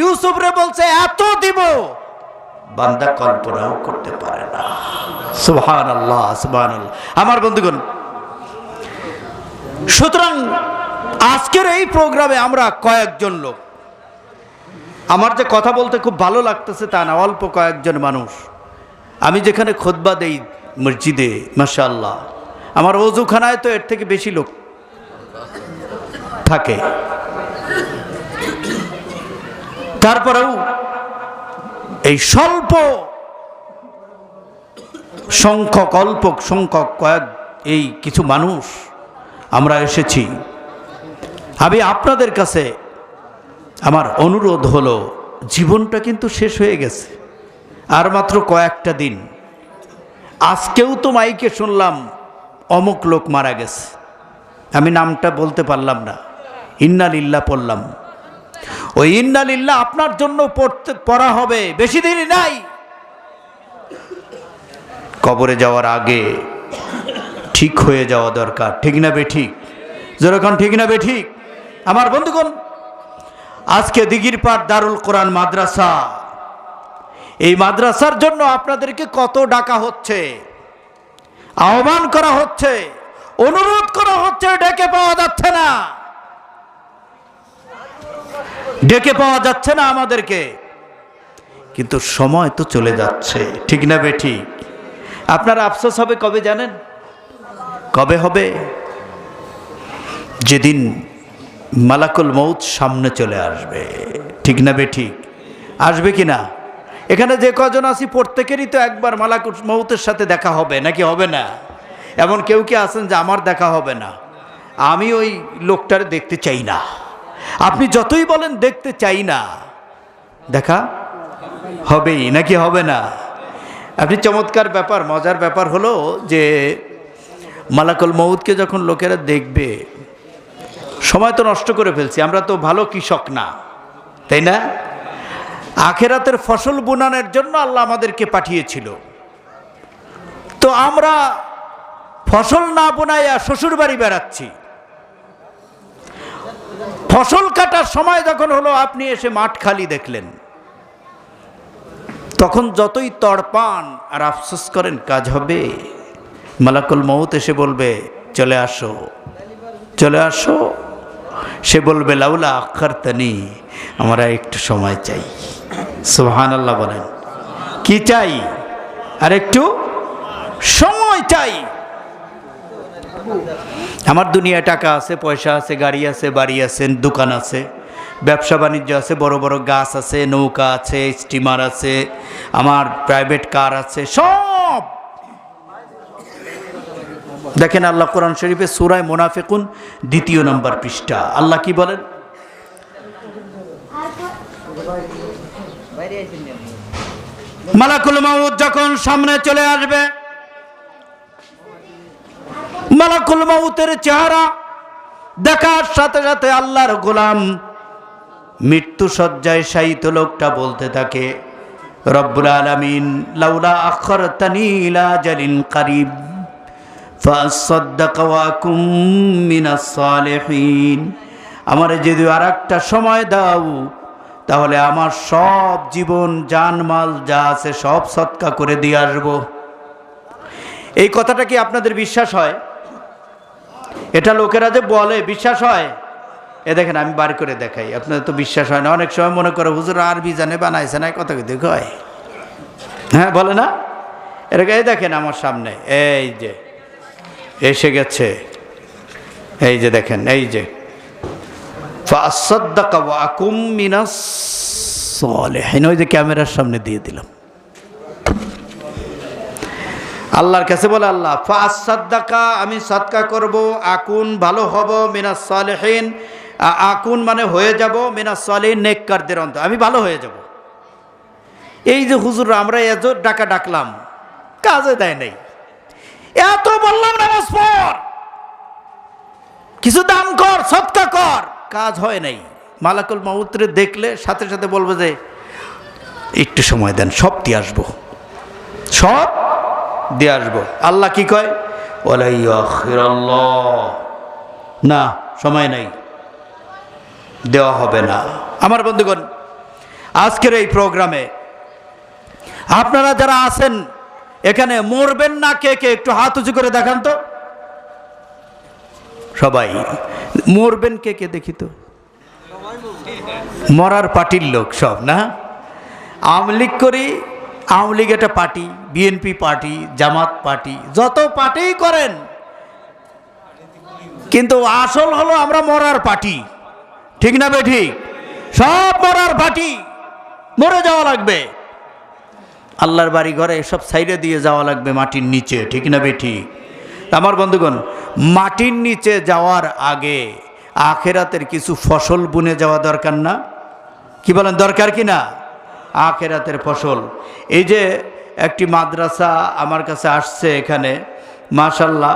ইউসুফ রে বলছে এত দিব, বান্দা কল্পনাও করতে পারে না। সুবহানাল্লাহ, সুবহানাল্লাহ। আমার বন্ধুগণ, সুতরাং আজকের এই প্রোগ্রামে আমরা কয়েকজন লোক, আমার যে কথা বলতে খুব ভালো লাগতেছে তা না, অল্প কয়েকজন মানুষ আমি যেখানে খুতবা দেই মসজিদে, মাশাআল্লাহ, আমার ওযুখানায় তো এর থেকে বেশি লোক থাকে। তারপরেও এই স্বল্প সংখ্যক, অল্প সংখ্যক কয়েক এই কিছু মানুষ আমরা এসেছি। আমি আপনাদের কাছে আমার অনুরোধ হলো, জীবনটা কিন্তু শেষ হয়ে গেছে, আর মাত্র কয়েকটা দিন। আজকেও তো মাইকে শুনলাম অমুক লোক মারা গেছে, আমি নামটা বলতে পারলাম না, ইন্না লিল্লাহ পড়লাম। ওই ইন্না লিল্লাহ আপনার জন্য পড়া হবে, বেশি দেরি নাই। কবরে যাওয়ার আগে ঠিক হয়ে যাওয়া দরকার, ঠিক না বেঠিক? যেরকম ঠিক না বেঠিক? আমার বন্ধুগণ, আজকে দিঘিরপাড় দারুল কোরআন মাদ্রাসা, এই মাদ্রাসার জন্য আপনাদেরকে কত ডাকা হচ্ছে, আহ্বান করা হচ্ছে, অনুরোধ করা হচ্ছে, ডেকে পাওয়া যাচ্ছে না, ডেকে পাওয়া যাচ্ছে না আমাদেরকে। কিন্তু সময় তো চলে যাচ্ছে, ঠিক না বেঠিক? আপনার আফসোস হবে কবে জানেন? কবে হবে? যেদিন মালাকুল মউত সামনে চলে আসবে, ঠিক না বেঠিক? আসবে কি না? এখানে যে কজন আছি প্রত্যেকেরই তো একবার মালাকুল মউতের সাথে দেখা হবে, নাকি হবে না? এমন কেউ কি আছেন যে আমার দেখা হবে না? আমি ওই লোকটার দেখতে চাই না। আপনি যতই বলেন দেখতে চাই না, দেখা হবেই, নাকি হবে না? আপনি চমৎকার ব্যাপার, মজার ব্যাপার হলো যে মালাকুল মউতকে যখন লোকেরা দেখবে, সময় তো নষ্ট করে ফেলছি, আমরা তো ভালো কৃষক না, তাই না? আখেরাতের ফসল বুনানোর জন্য আল্লাহ আমাদেরকে পাঠিয়েছিল, তো আমরা ফসল না বুনাইয়া শ্বশুর বাড়ি বেড়াচ্ছি। ফসল কাটার সময় যখন হলো, আপনি এসে মাঠ খালি দেখলেন, তখন যতই তড়পান আর আফসোস করেন, কাজ হবে? মালাকুল মউত এসে বলবে চলে আসো, চলে আসো। সে বলবে লাউলা আখারতানি, আমরা একটু সময় চাই। সুবহানাল্লাহ বলেন, কি চাই? আর একটু সময় চাই। আমার দুনিয়ায় টাকা আছে, পয়সা আছে, গাড়ি আছে, বাড়ি আছে, দোকান আছে, ব্যবসা বাণিজ্য আছে, বড় বড় গাছ আছে, নৌকা আছে, স্টিমার আছে, আমার প্রাইভেট কার আছে, সব। দেখেন আল্লাহ কোরআন শরীফে সূরা মুনাফিকুন 2 নম্বর পৃষ্ঠা, আল্লাহ কি বলেন? মালাকুল মউত যখন সামনে চলে আসবে, মালাকুল মউতের চেহারা দেখার সাথে সাথে আল্লাহর গোলাম মৃত্যু শয্যায় শায়িত লোকটা বলতে থাকে, রব্বুল আলামিন লাউলা আখারতানি ইলা আজালিন কারীব ফাসাদদাক ওয়া আকুম মিনাস সালিহিন। আমারে যদি আরেকটা সময় দাও, তাহলে আমার সব জীবন জানমাল যা আছে সব সদকা করে দিয়ে আসবো। এই কথাটা কি আপনাদের বিশ্বাস হয়? এটা লোকেরা যে বলে বিশ্বাস হয়? এ দেখেন আমি বার করে দেখাই, আপনাদের তো বিশ্বাস হয় না। অনেক সময় মনে করে হুজুর আরবি জানে, বানাইছে না, কথা কিন্তু কয়, হ্যাঁ বলে না? এটাকে এই দেখেন আমার সামনে, এই যে এসে গেছে, এই যে দেখেন, এই যে ফাসাদদাকা ওয়া আকুম মিনাস সালিহিন, ওই যে ক্যামেরার সামনে দিয়ে দিলাম। আল্লাহর কাছে বলে, আল্লাহ ফাসাদদাকা, আমি সদকা করব, আকুন ভালো হব, মিনাস সালিহিন, আকুন মানে হয়ে যাব, মিনাস সালিহিন নেককারদের অন্তর, আমি ভালো হয়ে যাব। এই যে হুজুর আমরা এত ডাকা ডাকলাম, কাজে দেয় নাই। এত বললাম নামাজ পড়, কিছু দান কর, সদকা কর, কাজ হয় নাই। মালাকুল মউতরে দেখলে সাথে সাথে বলবো যে একটু সময় দেন, সব দিয়ে আসবো, সব দিয়ে আসবো। আল্লাহ কি কয়? ওয়ালা ইয়াখিরাল্লাহ, না সময় নাই, দেওয়া হবে না। আমার বন্ধুগণ, আজকের এই প্রোগ্রামে আপনারা যারা আছেন এখানে, মরবেন না কে কে একটু হাত উঁচু করে দেখান তো। সবাই মরবেন কে কে দেখি তো। মরার পার্টির লোক সব না? আওয়ামী লীগ করি, আওয়ামী লীগ একটা পার্টি, বিএনপি পার্টি, জামাত পার্টি, যত পার্টিই করেন, কিন্তু আসল হলো আমরা মরার পার্টি। ঠিক না বেঠিক? সব মরার পার্টি, মরে যাওয়া লাগবে। আল্লাহর বাড়ি ঘরে এসব সাইডে দিয়ে যাওয়া লাগবে মাটির নিচে। ঠিক না বেঠিক? আমার বন্ধুগণ, মাটির নিচে যাওয়ার আগে আখেরাতের কিছু ফসল বুনে যাওয়া দরকার না? কি বলেন, দরকার কি না? আখেরাতের ফসল। এই যে একটি মাদ্রাসা আমার কাছে আসছে এখানে, মাশাআল্লাহ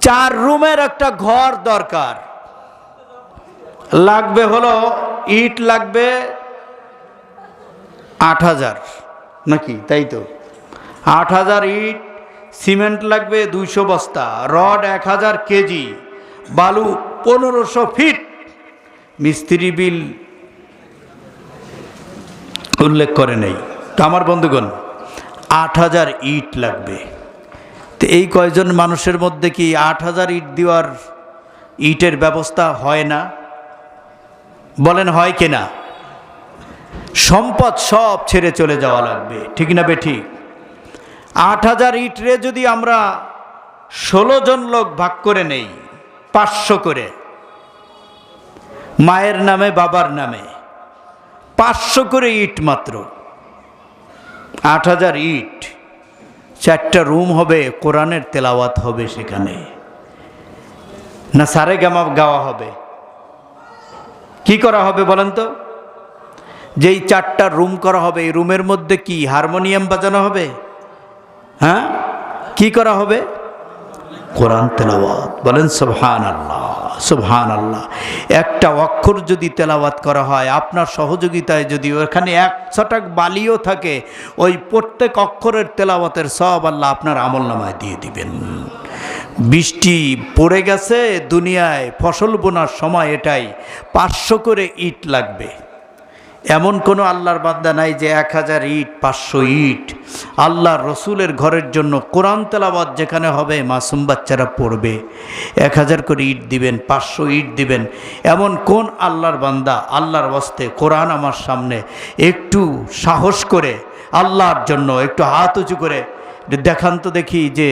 4 রুমের একটা ঘর দরকার। লাগবে হলো ইট লাগবে 8000 নাকি, তাই তো? 8000 ইট, সিমেন্ট লাগবে 200 বস্তা, রড 1000 কেজি, বালু 1500 ফিট, মিস্ত্রি বিল উল্লেখ করে নেই। তো আমার বন্ধুগণ, 8000 ইট লাগবে। তো এই কয়জন মানুষের মধ্যে কি 8000 ইট দেওয়ার ইটের ব্যবস্থা হয় না? বলেন হয় কিনা? সম্পদ সব ছেড়ে চলে যাওয়া লাগবে। ঠিক না বেঠিক? 8000 ইটরে যদি আমরা 16 জন লোক ভাগ করে নেই, 500 করে, মায়ের নামে বাবার নামে 500 করে ইট মাত্র। 8000 ইট, 4টা রুম হবে, কোরআনের তেলাওয়াত হবে সেখানে, না সারে গামা গাওয়া হবে? কি করা হবে বলেন তো? যেই 4টা রুম করা হবে, এই রুমের মধ্যে কি হারমোনিয়াম বাজানো হবে? হ্যাঁ, কি করা হবে? কোরআন তেলাওয়াত। বলেন সুবহানাল্লাহ, সুবহানাল্লাহ। একটা অক্ষর যদি তেলাওয়াত করা হয়, আপনার সহযোগিতায় যদি ওখানে 1 ছটাক বালিও থাকে, ওই প্রত্যেক অক্ষরের তেলাওয়াতের সওয়াব আল্লাহ আপনার আমলনামায় দিয়ে দিবেন। বৃষ্টি পড়ে গেছে দুনিয়ায়, ফসল বোনার সময় এটাই, 500 করে ইট লাগবে। এমন কোনো আল্লাহর বান্দা নাই যে 1000 ইট, 500 ইট। আল্লাহর রসুলের ঘরের জন্য কোরআন তেলাওয়াত যেখানে হবে, মাসুম বাচ্চারা পড়বে, 1000 করে ইট দিবেন, 500 ইট দিবেন। এমন কোন আল্লাহর বান্দা আল্লাহর ওয়াস্তে কোরআন আমার সামনে একটু সাহস করে আল্লাহর জন্য একটু হাত উঁচু করে দেখান তো দেখি যে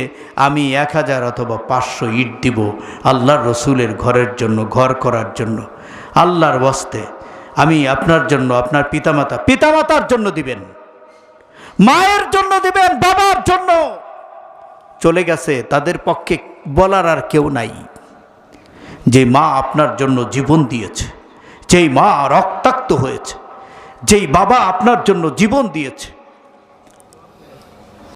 আমি 1000 অথবা 500 ইট দিব আল্লাহর রসুলের ঘরের জন্য, ঘর করার জন্য, আল্লাহর ওয়াস্তে। আমি আপনার জন্য, আপনার পিতামাতার জন্য দিবেন, মায়ের জন্য দিবেন, বাবার জন্য। চলে গেছে, তাদের পক্ষে বলার আর কেউ নাই। যে মা আপনার জন্য জীবন দিয়েছে, যেই মা রক্তাক্ত হয়েছে, যেই বাবা আপনার জন্য জীবন দিয়েছে,